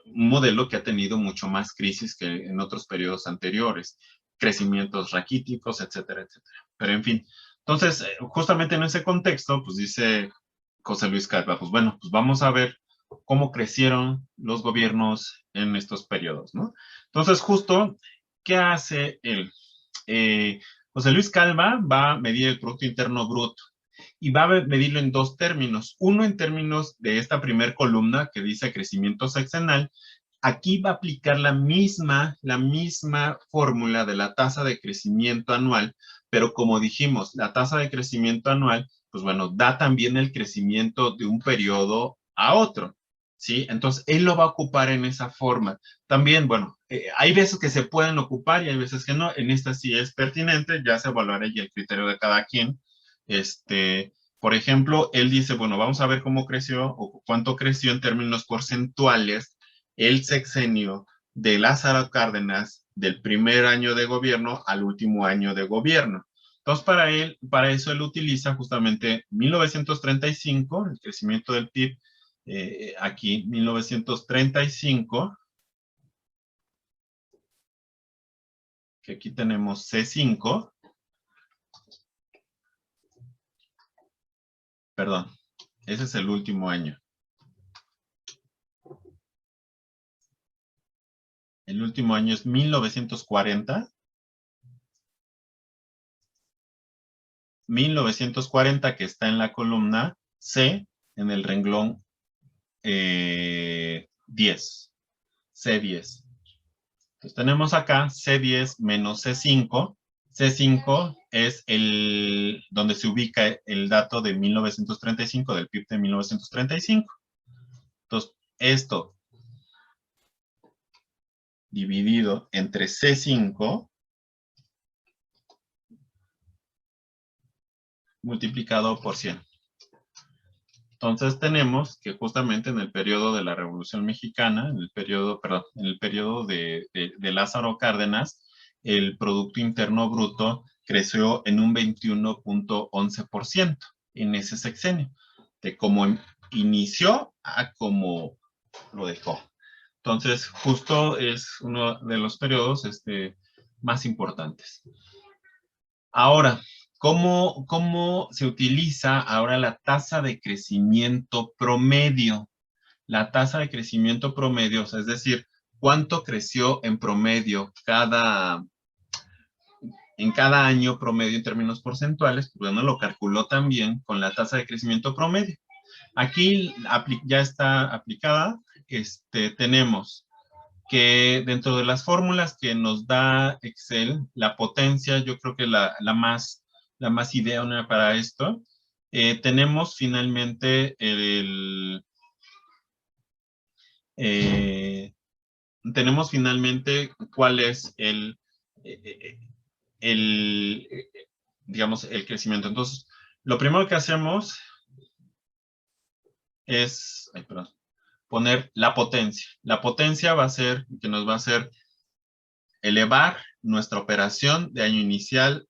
modelo que ha tenido mucho más crisis que en otros periodos anteriores, crecimientos raquíticos, etcétera, etcétera. Pero en fin, entonces, justamente en ese contexto, pues dice José Luis Calva, pues bueno, pues vamos a ver cómo crecieron los gobiernos en estos periodos, ¿no? Entonces, justo, ¿qué hace él? José Luis Calva va a medir el Producto Interno Bruto y va a medirlo en dos términos. Uno en términos de esta primer columna que dice crecimiento sexenal. Aquí va a aplicar la misma fórmula de la tasa de crecimiento anual, pero como dijimos, la tasa de crecimiento anual, pues bueno, da también el crecimiento de un periodo a otro, ¿sí? Entonces, él lo va a ocupar en esa forma. También, bueno, hay veces que se pueden ocupar y hay veces que no. En esta sí es pertinente, ya se evaluará y el criterio de cada quien. Por ejemplo, él dice, bueno, vamos a ver cómo creció o cuánto creció en términos porcentuales el sexenio de Lázaro Cárdenas del primer año de gobierno al último año de gobierno. Entonces, para eso él utiliza justamente 1935, el crecimiento del PIB, aquí 1935, que aquí tenemos C5, perdón, ese es el último año. El último año es 1940. 1940, que está en la columna C, en el renglón 10. C10. Entonces tenemos acá C10 menos C5. C5 es donde se ubica el dato de 1935, del PIB de 1935. Entonces, esto dividido entre C5 multiplicado por 100. Entonces tenemos que justamente en el periodo de la Revolución Mexicana, en el periodo de Lázaro Cárdenas, el Producto Interno Bruto creció en un 21.11% en ese sexenio, de cómo inició a cómo lo dejó. Entonces, justo es uno de los periodos más importantes. Ahora, ¿cómo se utiliza ahora la tasa de crecimiento promedio? La tasa de crecimiento promedio, o sea, es decir, ¿cuánto creció en promedio en cada año promedio en términos porcentuales? Bueno, lo calculó también con la tasa de crecimiento promedio. Aquí ya está aplicada. Tenemos que dentro de las fórmulas que nos da Excel, la potencia, yo creo que la más idónea para esto, tenemos finalmente cuál es digamos, el crecimiento. Entonces, lo primero que hacemos es, poner la potencia. La potencia va a ser, que nos va a hacer elevar nuestra operación de año inicial,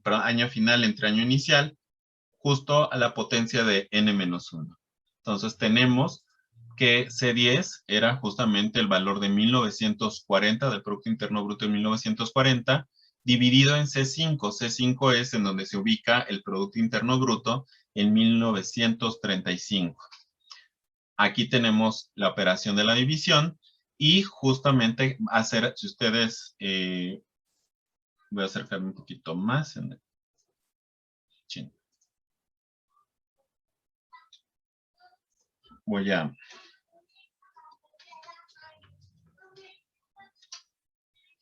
año final entre año inicial, justo a la potencia de n-1. Entonces tenemos que C10 era justamente el valor de 1940, del Producto Interno Bruto de 1940, dividido en C5. C5 es en donde se ubica el Producto Interno Bruto en 1935. Aquí tenemos la operación de la división y justamente hacer, si ustedes, voy a acercarme un poquito más. Voy a...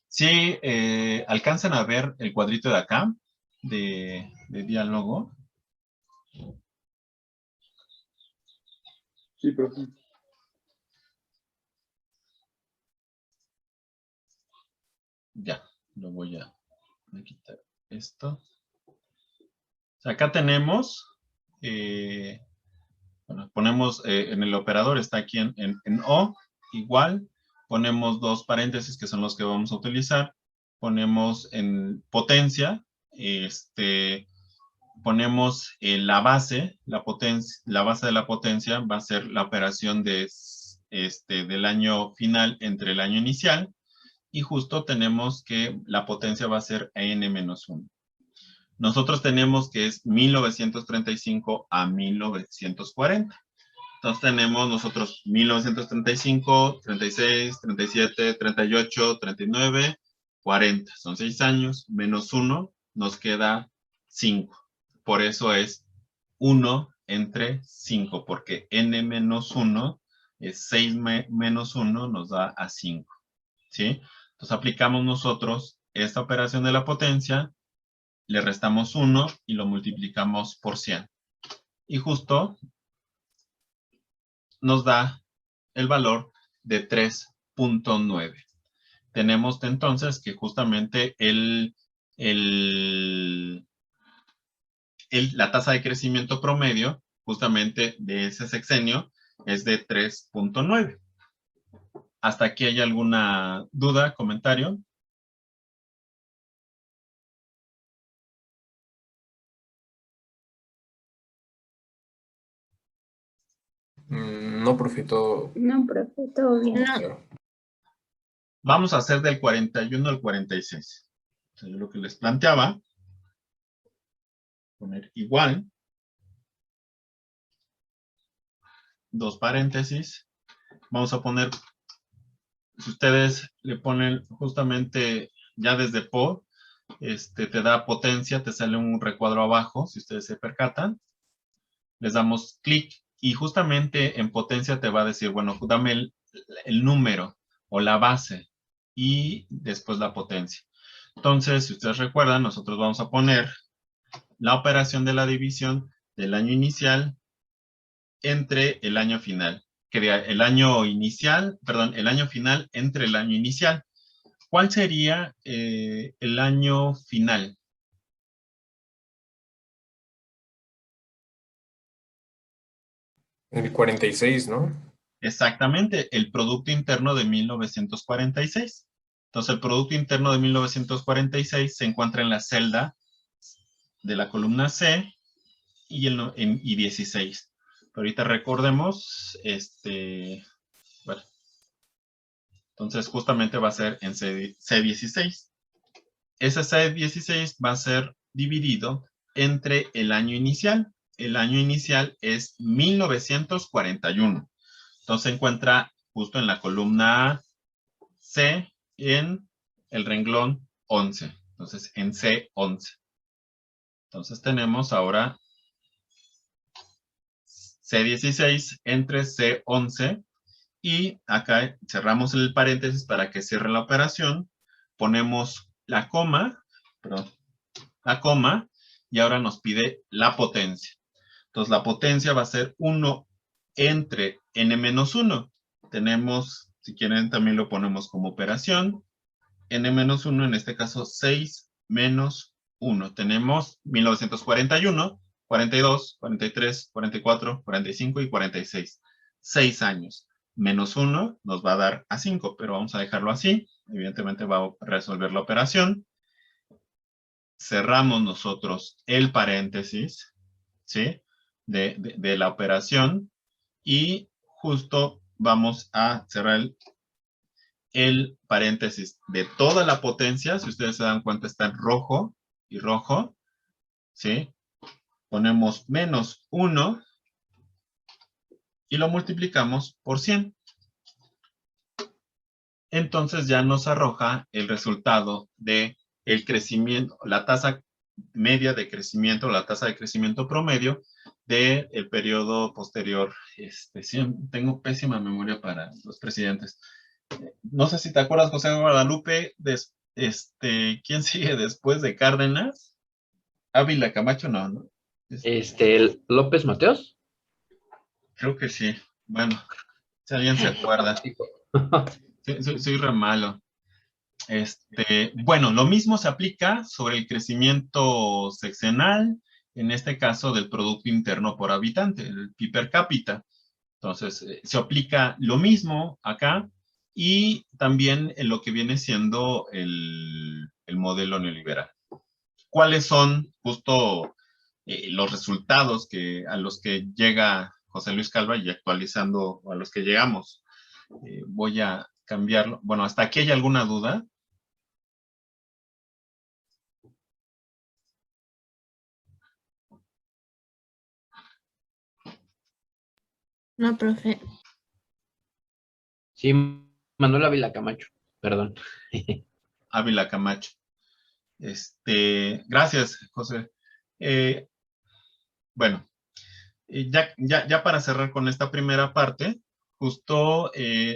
Sí, alcanzan a ver el cuadrito de acá, de diálogo. Sí, profe. Ya, lo voy a quitar esto. O sea, acá tenemos, bueno, ponemos en el operador, está aquí en O, igual, ponemos dos paréntesis que son los que vamos a utilizar, ponemos en potencia, ponemos la base, la base de la potencia va a ser la operación del año final entre el año inicial, y justo tenemos que la potencia va a ser n-1. Nosotros tenemos que es 1935 a 1940. Entonces tenemos nosotros 1935, 36, 37, 38, 39, 40. Son 6 años, menos 1, nos queda 5. Por eso es 1 entre 5, porque n menos 1 es 6 menos 1 nos da a 5. ¿Sí? Entonces aplicamos nosotros esta operación de la potencia, le restamos 1 y lo multiplicamos por 100. Y justo nos da el valor de 3.9. Tenemos entonces que justamente la tasa de crecimiento promedio justamente de ese sexenio es de 3.9. ¿Hasta aquí hay alguna duda, comentario? No, profe, todo No, profe, todo bien. No. claro. Vamos a hacer del 41 al 46. O sea, yo lo que les planteaba, poner igual, dos paréntesis. Vamos a poner, si ustedes le ponen justamente ya desde por, te da potencia, te sale un recuadro abajo, si ustedes se percatan. Les damos clic y justamente en potencia te va a decir, bueno, dame el número o la base y después la potencia. Entonces, si ustedes recuerdan, nosotros vamos a poner la operación de la división del año inicial entre el año final. El año inicial, perdón, el año final entre el año inicial. ¿Cuál sería el año final? El 46, ¿no? Exactamente, el Producto Interno de 1946. Entonces, el Producto Interno de 1946 se encuentra en la celda de la columna C y 16. Pero ahorita recordemos, bueno, entonces justamente va a ser en C16. Ese C16 va a ser dividido entre el año inicial. El año inicial es 1941. Entonces se encuentra justo en la columna C en el renglón 11. Entonces en C11. Entonces tenemos ahora C16 entre C11 y acá cerramos el paréntesis para que cierre la operación. Ponemos la coma, perdón, la coma y ahora nos pide la potencia. Entonces la potencia va a ser 1 entre n-1. Tenemos, si quieren también lo ponemos como operación, n-1, en este caso 6 menos 1. Tenemos 1941, 42, 43, 44, 45 y 46. 6 años. Menos 1 nos va a dar a 5, pero vamos a dejarlo así. Evidentemente va a resolver la operación. Cerramos nosotros el paréntesis, ¿sí? De la operación y justo vamos a cerrar el paréntesis de toda la potencia. Si ustedes se dan cuenta, está en rojo y rojo, ¿sí? Ponemos menos 1 y lo multiplicamos por 100. Entonces ya nos arroja el resultado de el crecimiento, la tasa media de crecimiento, la tasa de crecimiento promedio del periodo posterior. Sí, tengo pésima memoria para los presidentes. No sé si te acuerdas, José Guadalupe, ¿quién sigue después de Cárdenas? Ávila Camacho, no. López Mateos. Creo que sí. Bueno, si alguien se acuerda. Soy re malo. Bueno, lo mismo se aplica sobre el crecimiento sexenal, en este caso del Producto Interno por Habitante, el PIB per cápita. Entonces, se aplica lo mismo acá y también en lo que viene siendo el modelo neoliberal. ¿Cuáles son justo los resultados a los que llega José Luis Calva y actualizando a los que llegamos? Voy a cambiarlo. Bueno, ¿hasta aquí hay alguna duda? No, profe. Sí, Manuel Ávila Camacho, perdón. Ávila Camacho. Gracias, José. Bueno, ya para cerrar con esta primera parte, justo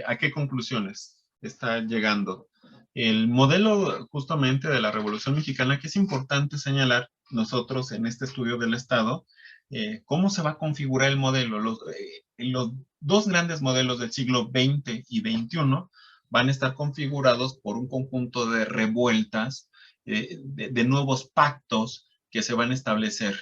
¿a qué conclusiones está llegando? El modelo justamente de la Revolución Mexicana, que es importante señalar nosotros en este estudio del Estado, cómo se va a configurar el modelo. Los dos grandes modelos del siglo XX y XXI van a estar configurados por un conjunto de revueltas, de nuevos pactos que se van a establecer.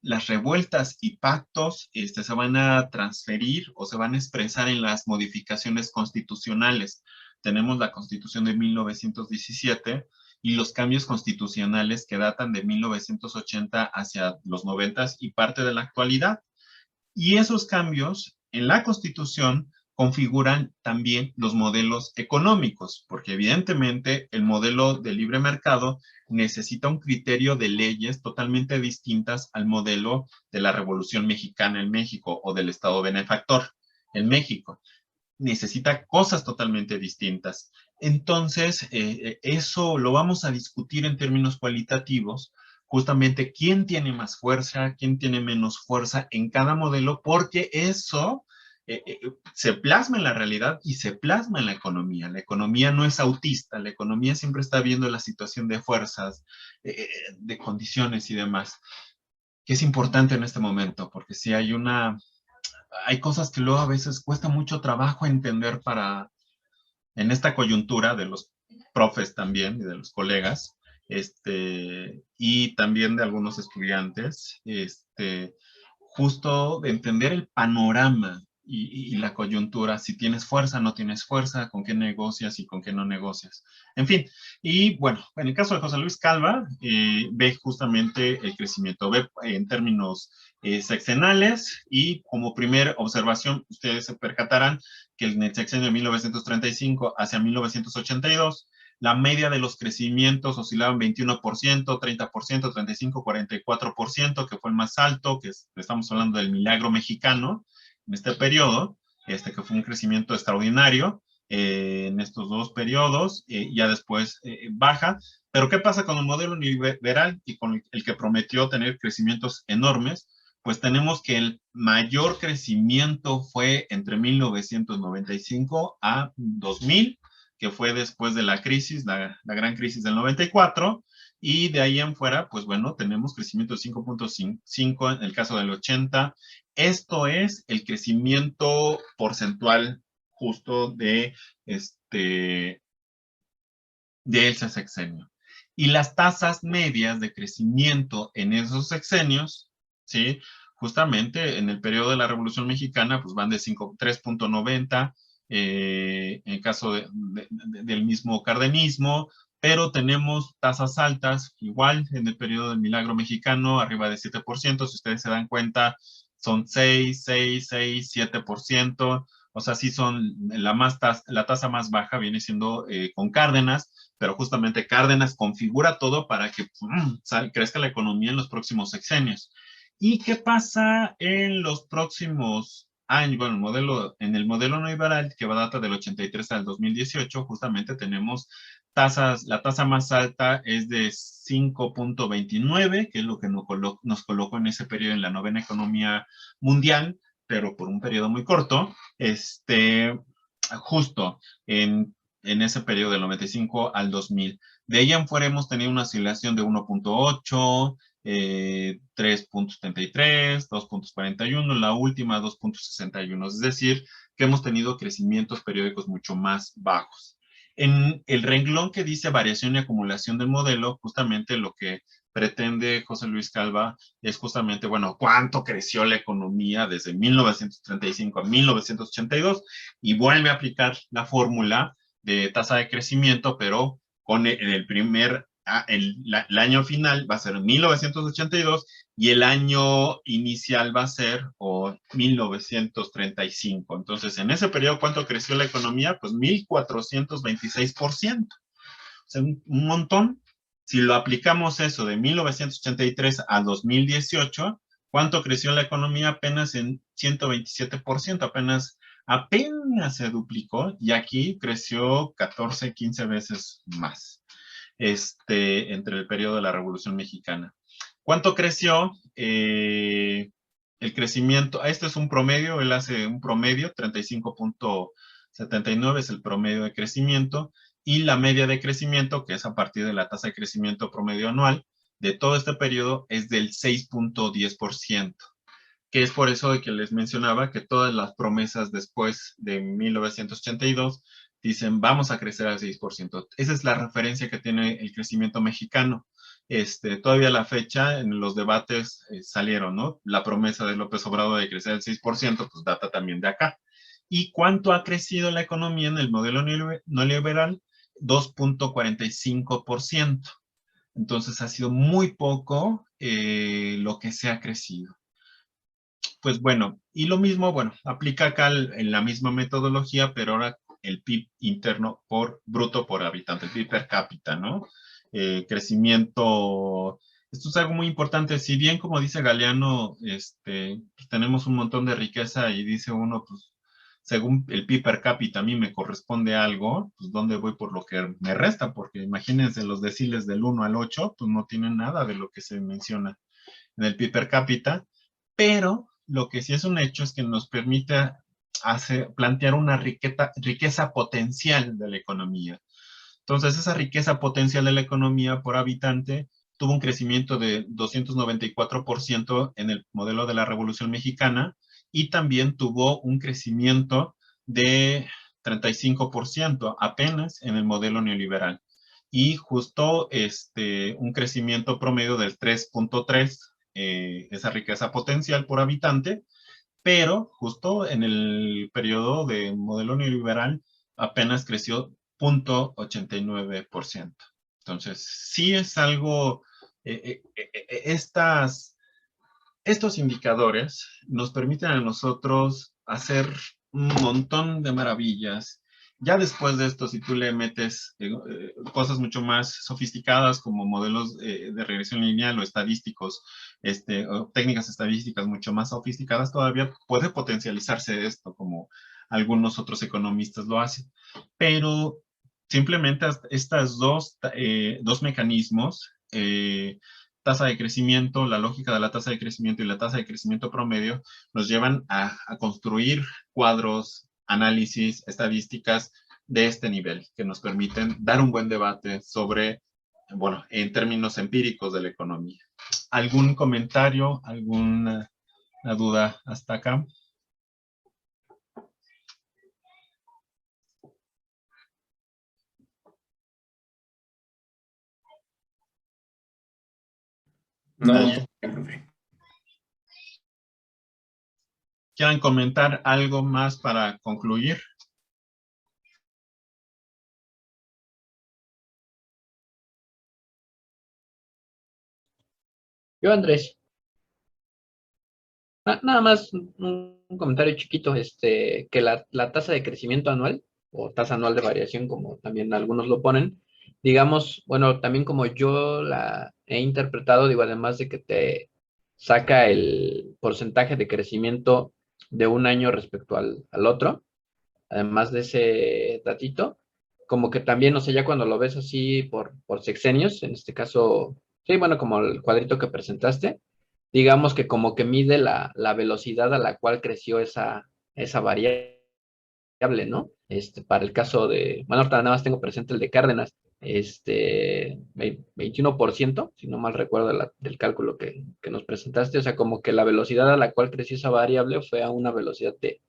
Las revueltas y pactos se van a transferir o se van a expresar en las modificaciones constitucionales. Tenemos la Constitución de 1917 y los cambios constitucionales que datan de 1980 hacia los 90 y parte de la actualidad. Y esos cambios en la Constitución configuran también los modelos económicos, porque evidentemente el modelo de libre mercado necesita un criterio de leyes totalmente distintas al modelo de la Revolución Mexicana en México o del Estado benefactor en México. Necesita cosas totalmente distintas. Entonces, eso lo vamos a discutir en términos cualitativos, justamente quién tiene más fuerza, quién tiene menos fuerza en cada modelo, porque eso se plasma en la realidad y se plasma en la economía. La economía no es autista, la economía siempre está viendo la situación de fuerzas, de condiciones y demás, que es importante en este momento, porque si hay cosas que luego a veces cuesta mucho trabajo entender en esta coyuntura de los profes también y de los colegas, y también de algunos estudiantes, justo de entender el panorama y la coyuntura, si tienes fuerza, no tienes fuerza, con qué negocias y con qué no negocias. En fin, y bueno, en el caso de José Luis Calva, ve justamente el crecimiento, ve en términos sexenales, y como primera observación, ustedes se percatarán que en el sexenio de 1935 hacia 1982, la media de los crecimientos oscilaban 21%, 30%, 35%, 44%, que fue el más alto, que estamos hablando del milagro mexicano en este periodo, que fue un crecimiento extraordinario en estos dos periodos, ya después baja. Pero ¿qué pasa con el modelo neoliberal y con el que prometió tener crecimientos enormes? Pues tenemos que el mayor crecimiento fue entre 1995 a 2000, que fue después de la crisis, la gran crisis del 94, y de ahí en fuera, pues bueno, tenemos crecimiento de 5.5 en el caso del 80. Esto es el crecimiento porcentual justo de ese sexenio. Y las tasas medias de crecimiento en esos sexenios, ¿sí? Justamente en el periodo de la Revolución Mexicana, pues van de 3.90, en el caso del mismo cardenismo, pero tenemos tasas altas, igual en el periodo del Milagro Mexicano, arriba de 7%, si ustedes se dan cuenta, son 6, 7%, o sea, sí son la tasa más baja viene siendo con Cárdenas, pero justamente Cárdenas configura todo para que crezca la economía en los próximos sexenios. ¿Y qué pasa en los próximos años? Bueno, en el modelo neoliberal, que va a data del 83 al 2018, justamente tenemos la tasa más alta es de 5.29, que es lo que nos colocó en ese periodo en la novena economía mundial, pero por un periodo muy corto, justo en ese periodo del 95 al 2000. De ahí en fuera hemos tenido una oscilación de 1.8, 3.73, 2.41, la última 2.61, es decir, que hemos tenido crecimientos periódicos mucho más bajos. En el renglón que dice variación y acumulación del modelo, justamente lo que pretende José Luis Calva es justamente, bueno, cuánto creció la economía desde 1935 a 1982, y vuelve a aplicar la fórmula de tasa de crecimiento, pero con el año final va a ser 1982 y el año inicial va a ser 1935. Entonces, en ese periodo, ¿cuánto creció la economía? Pues 1426%. O sea, un montón. Si lo aplicamos eso de 1983 a 2018, ¿cuánto creció la economía? Apenas en 127%, apenas se duplicó, y aquí creció 14, 15 veces más, entre el periodo de la Revolución Mexicana. ¿Cuánto creció? El crecimiento, este es un promedio, él hace un promedio, 35.79 es el promedio de crecimiento, y la media de crecimiento, que es a partir de la tasa de crecimiento promedio anual, de todo este periodo es del 6.10%, que es por eso de que les mencionaba que todas las promesas después de 1982 dicen vamos a crecer al 6%. Esa es la referencia que tiene el crecimiento mexicano. Todavía a la fecha en los debates salieron, ¿no? La promesa de López Obrador de crecer al 6%, pues data también de acá. ¿Y cuánto ha crecido la economía en el modelo neoliberal? 2.45%. Entonces ha sido muy poco lo que se ha crecido. Pues bueno, y lo mismo, bueno, aplica acá en la misma metodología, pero ahora el PIB interno por bruto por habitante, el PIB per cápita, ¿no? Crecimiento, esto es algo muy importante, si bien como dice Galeano, pues tenemos un montón de riqueza y dice uno, pues según el PIB per cápita a mí me corresponde algo, pues ¿dónde voy por lo que me resta? Porque imagínense los deciles del 1 al 8, pues no tienen nada de lo que se menciona en el PIB per cápita, pero lo que sí es un hecho es que nos permite plantear una riqueza potencial de la economía. Entonces, esa riqueza potencial de la economía por habitante tuvo un crecimiento de 294% en el modelo de la Revolución Mexicana y también tuvo un crecimiento de 35% apenas en el modelo neoliberal. Y justo un crecimiento promedio del 3.3, esa riqueza potencial por habitante, pero justo en el periodo de modelo neoliberal apenas creció 0.89%. Entonces, sí es algo, estos indicadores nos permiten a nosotros hacer un montón de maravillas. Ya después de esto, si tú le metes cosas mucho más sofisticadas como modelos de regresión lineal o estadísticos, o técnicas estadísticas mucho más sofisticadas, todavía puede potencializarse esto como algunos otros economistas lo hacen. Pero simplemente estos dos mecanismos, tasa de crecimiento, la lógica de la tasa de crecimiento y la tasa de crecimiento promedio nos llevan a construir cuadros, análisis, estadísticas de este nivel que nos permiten dar un buen debate sobre, bueno, en términos empíricos de la economía. ¿Algún comentario, alguna duda hasta acá? No, ¿Nadie? profe. ¿Quieren comentar algo más para concluir? Yo, Andrés, nada más un comentario chiquito, que la tasa de crecimiento anual, o tasa anual de variación, como también algunos lo ponen, digamos, bueno, también como yo la he interpretado, digo, además de que te saca el porcentaje de crecimiento de un año respecto al otro, además de ese datito, como que también, o sea, ya cuando lo ves así por sexenios, en este caso, sí, bueno, como el cuadrito que presentaste, digamos que como que mide la velocidad a la cual creció esa variable, ¿no? Para el caso de, bueno, ahorita nada más tengo presente el de Cárdenas, 21%, si no mal recuerdo del cálculo que nos presentaste, o sea, como que la velocidad a la cual creció esa variable fue a una velocidad de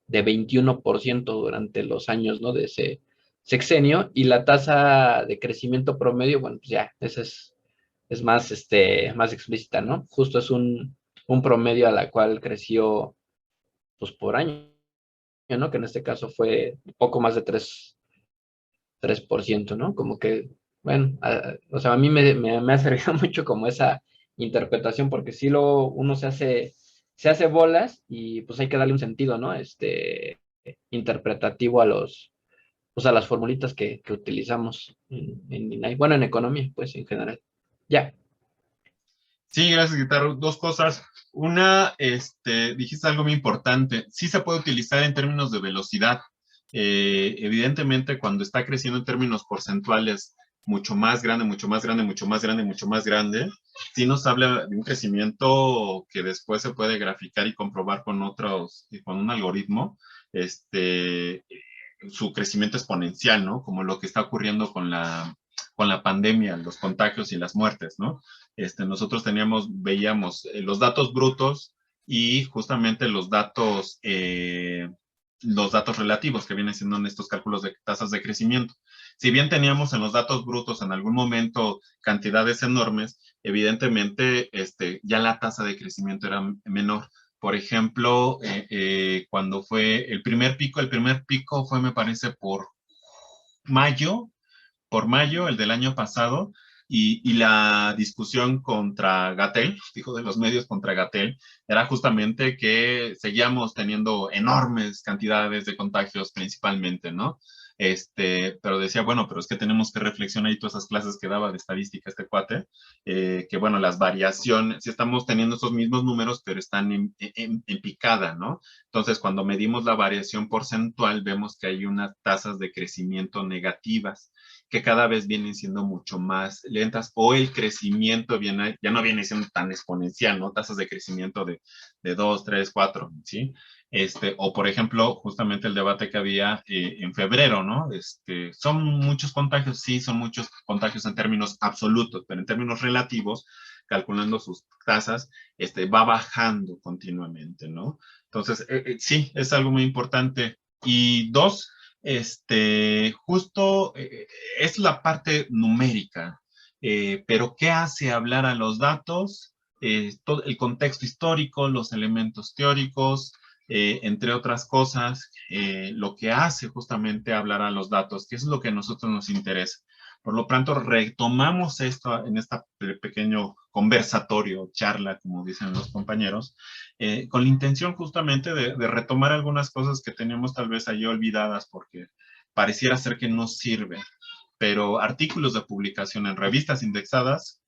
21% durante los años, ¿no? De ese sexenio, y la tasa de crecimiento promedio, bueno, pues ya, esa es más, más explícita, ¿no? Justo es un promedio a la cual creció, pues, por año, ¿no? Que en este caso fue poco más de 3%, ¿no? Como que, bueno, o sea, a mí me ha servido mucho como esa interpretación, porque si luego uno se hace bolas y pues hay que darle un sentido, ¿no? Interpretativo pues a las formulitas que utilizamos bueno, en economía, pues en general. Ya. Sí, gracias, Guitarro. Dos cosas. Una, dijiste algo muy importante. Sí se puede utilizar en términos de velocidad. Evidentemente, cuando está creciendo en términos porcentuales mucho más grande, mucho más grande, mucho más grande, mucho más grande, sí nos habla de un crecimiento que después se puede graficar y comprobar con con un algoritmo, su crecimiento exponencial, ¿no? Como lo que está ocurriendo con la pandemia, los contagios y las muertes, ¿no? Nosotros veíamos los datos brutos y justamente los datos relativos que vienen siendo en estos cálculos de tasas de crecimiento. Si bien teníamos en los datos brutos en algún momento cantidades enormes, evidentemente ya la tasa de crecimiento era menor. Por ejemplo, cuando fue el primer pico fue, me parece, por mayo, el del año pasado, Y la discusión contra Gatell, dijo de los medios contra Gatell, era justamente que seguíamos teniendo enormes cantidades de contagios principalmente, ¿no? Pero decía, bueno, pero es que tenemos que reflexionar y todas esas clases que daba de estadística este cuate, que bueno, las variaciones, sí estamos teniendo esos mismos números, pero están en picada, ¿no? Entonces, cuando medimos la variación porcentual, vemos que hay unas tasas de crecimiento negativas, que cada vez vienen siendo mucho más lentas, o el crecimiento viene, ya no viene siendo tan exponencial, ¿no? Tasas de crecimiento de 2, 3, 4, ¿sí? O por ejemplo, justamente el debate que había en febrero, ¿no? ¿Son muchos contagios? Sí, son muchos contagios en términos absolutos, pero en términos relativos, calculando sus tasas, va bajando continuamente, ¿no? Entonces, sí, es algo muy importante. Y dos, justo es la parte numérica, pero ¿qué hace hablar a los datos? Todo el contexto histórico, los elementos teóricos, entre otras cosas, lo que hace justamente hablar a los datos, que es lo que a nosotros nos interesa. Por lo tanto, retomamos esto en este pequeño conversatorio, charla, como dicen los compañeros, con la intención justamente de retomar algunas cosas que teníamos tal vez ahí olvidadas porque pareciera ser que no sirven, pero artículos de publicación en revistas indexadas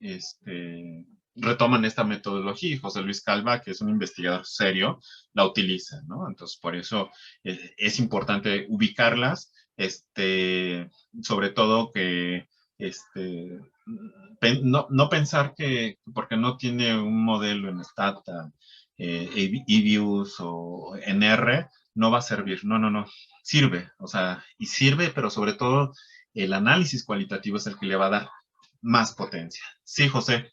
retoman esta metodología y José Luis Calva, que es un investigador serio, la utiliza, ¿no? Entonces, por eso es importante ubicarlas, sobre todo que no pensar que porque no tiene un modelo en Stata, EBIUS o en R, no va a servir. No, no, no. Sirve, o sea, y sirve, pero sobre todo el análisis cualitativo es el que le va a dar más potencia. Sí, José.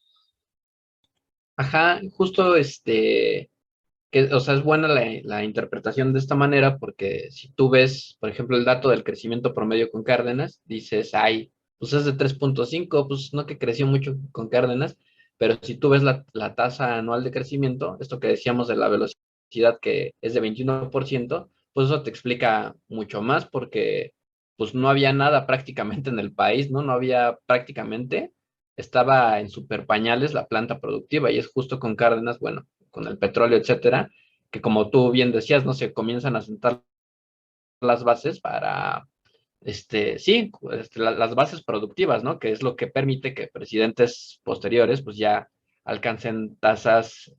Ajá, justo o sea, es buena la interpretación de esta manera porque si tú ves, por ejemplo, el dato del crecimiento promedio con Cárdenas, dices, ay, pues es de 3.5, pues no que creció mucho con Cárdenas, pero si tú ves la tasa anual de crecimiento, esto que decíamos de la velocidad que es de 21%, pues eso te explica mucho más porque pues no había nada prácticamente en el país, ¿no? No había prácticamente, estaba en super pañales la planta productiva y es justo con Cárdenas, bueno, con el petróleo, etcétera, que como tú bien decías, no se comienzan a sentar las bases para, sí, las bases productivas, ¿no? Que es lo que permite que presidentes posteriores, pues ya alcancen tasas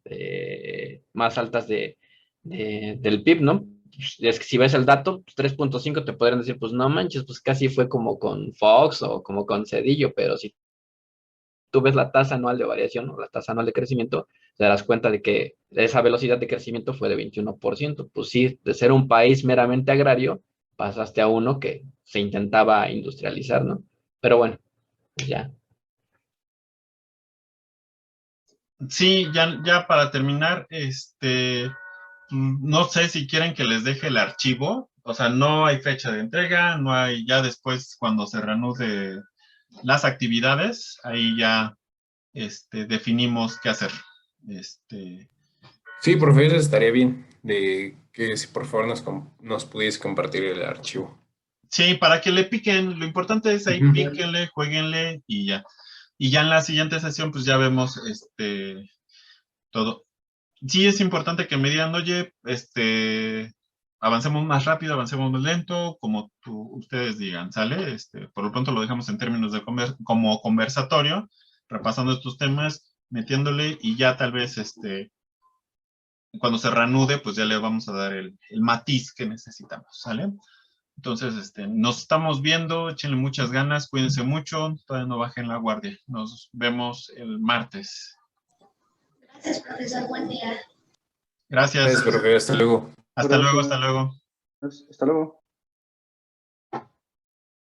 más altas del PIB, ¿no? Es que si ves el dato, pues 3.5 te podrían decir, pues no manches, pues casi fue como con Fox o como con Cedillo, pero si tú ves la tasa anual de variación o la tasa anual de crecimiento, te darás cuenta de que esa velocidad de crecimiento fue de 21%. Pues sí, de ser un país meramente agrario, pasaste a uno que se intentaba industrializar, ¿no? Pero bueno, pues ya. Sí, ya para terminar, no sé si quieren que les deje el archivo, o sea, no hay fecha de entrega, no hay, ya después cuando se reanude las actividades, ahí ya definimos qué hacer. Sí, profe, eso estaría bien, de que si por favor nos pudiese compartir el archivo. Sí, para que le piquen, lo importante es ahí, Ujú. píquenle, jueguenle y ya. Y ya en la siguiente sesión, pues ya vemos todo. Sí es importante que me digan, oye, avancemos más rápido, avancemos más lento, como ustedes digan, ¿sale? Por lo pronto lo dejamos en términos de como conversatorio, repasando estos temas, metiéndole y ya tal vez, cuando se reanude, pues ya le vamos a dar el matiz que necesitamos, ¿sale? Entonces, nos estamos viendo, échenle muchas ganas, cuídense mucho, todavía no bajen la guardia. Nos vemos el martes. Gracias, profesor. Buen día. Gracias. Gracias, profe, hasta luego. Hasta luego, hasta luego. Hasta luego.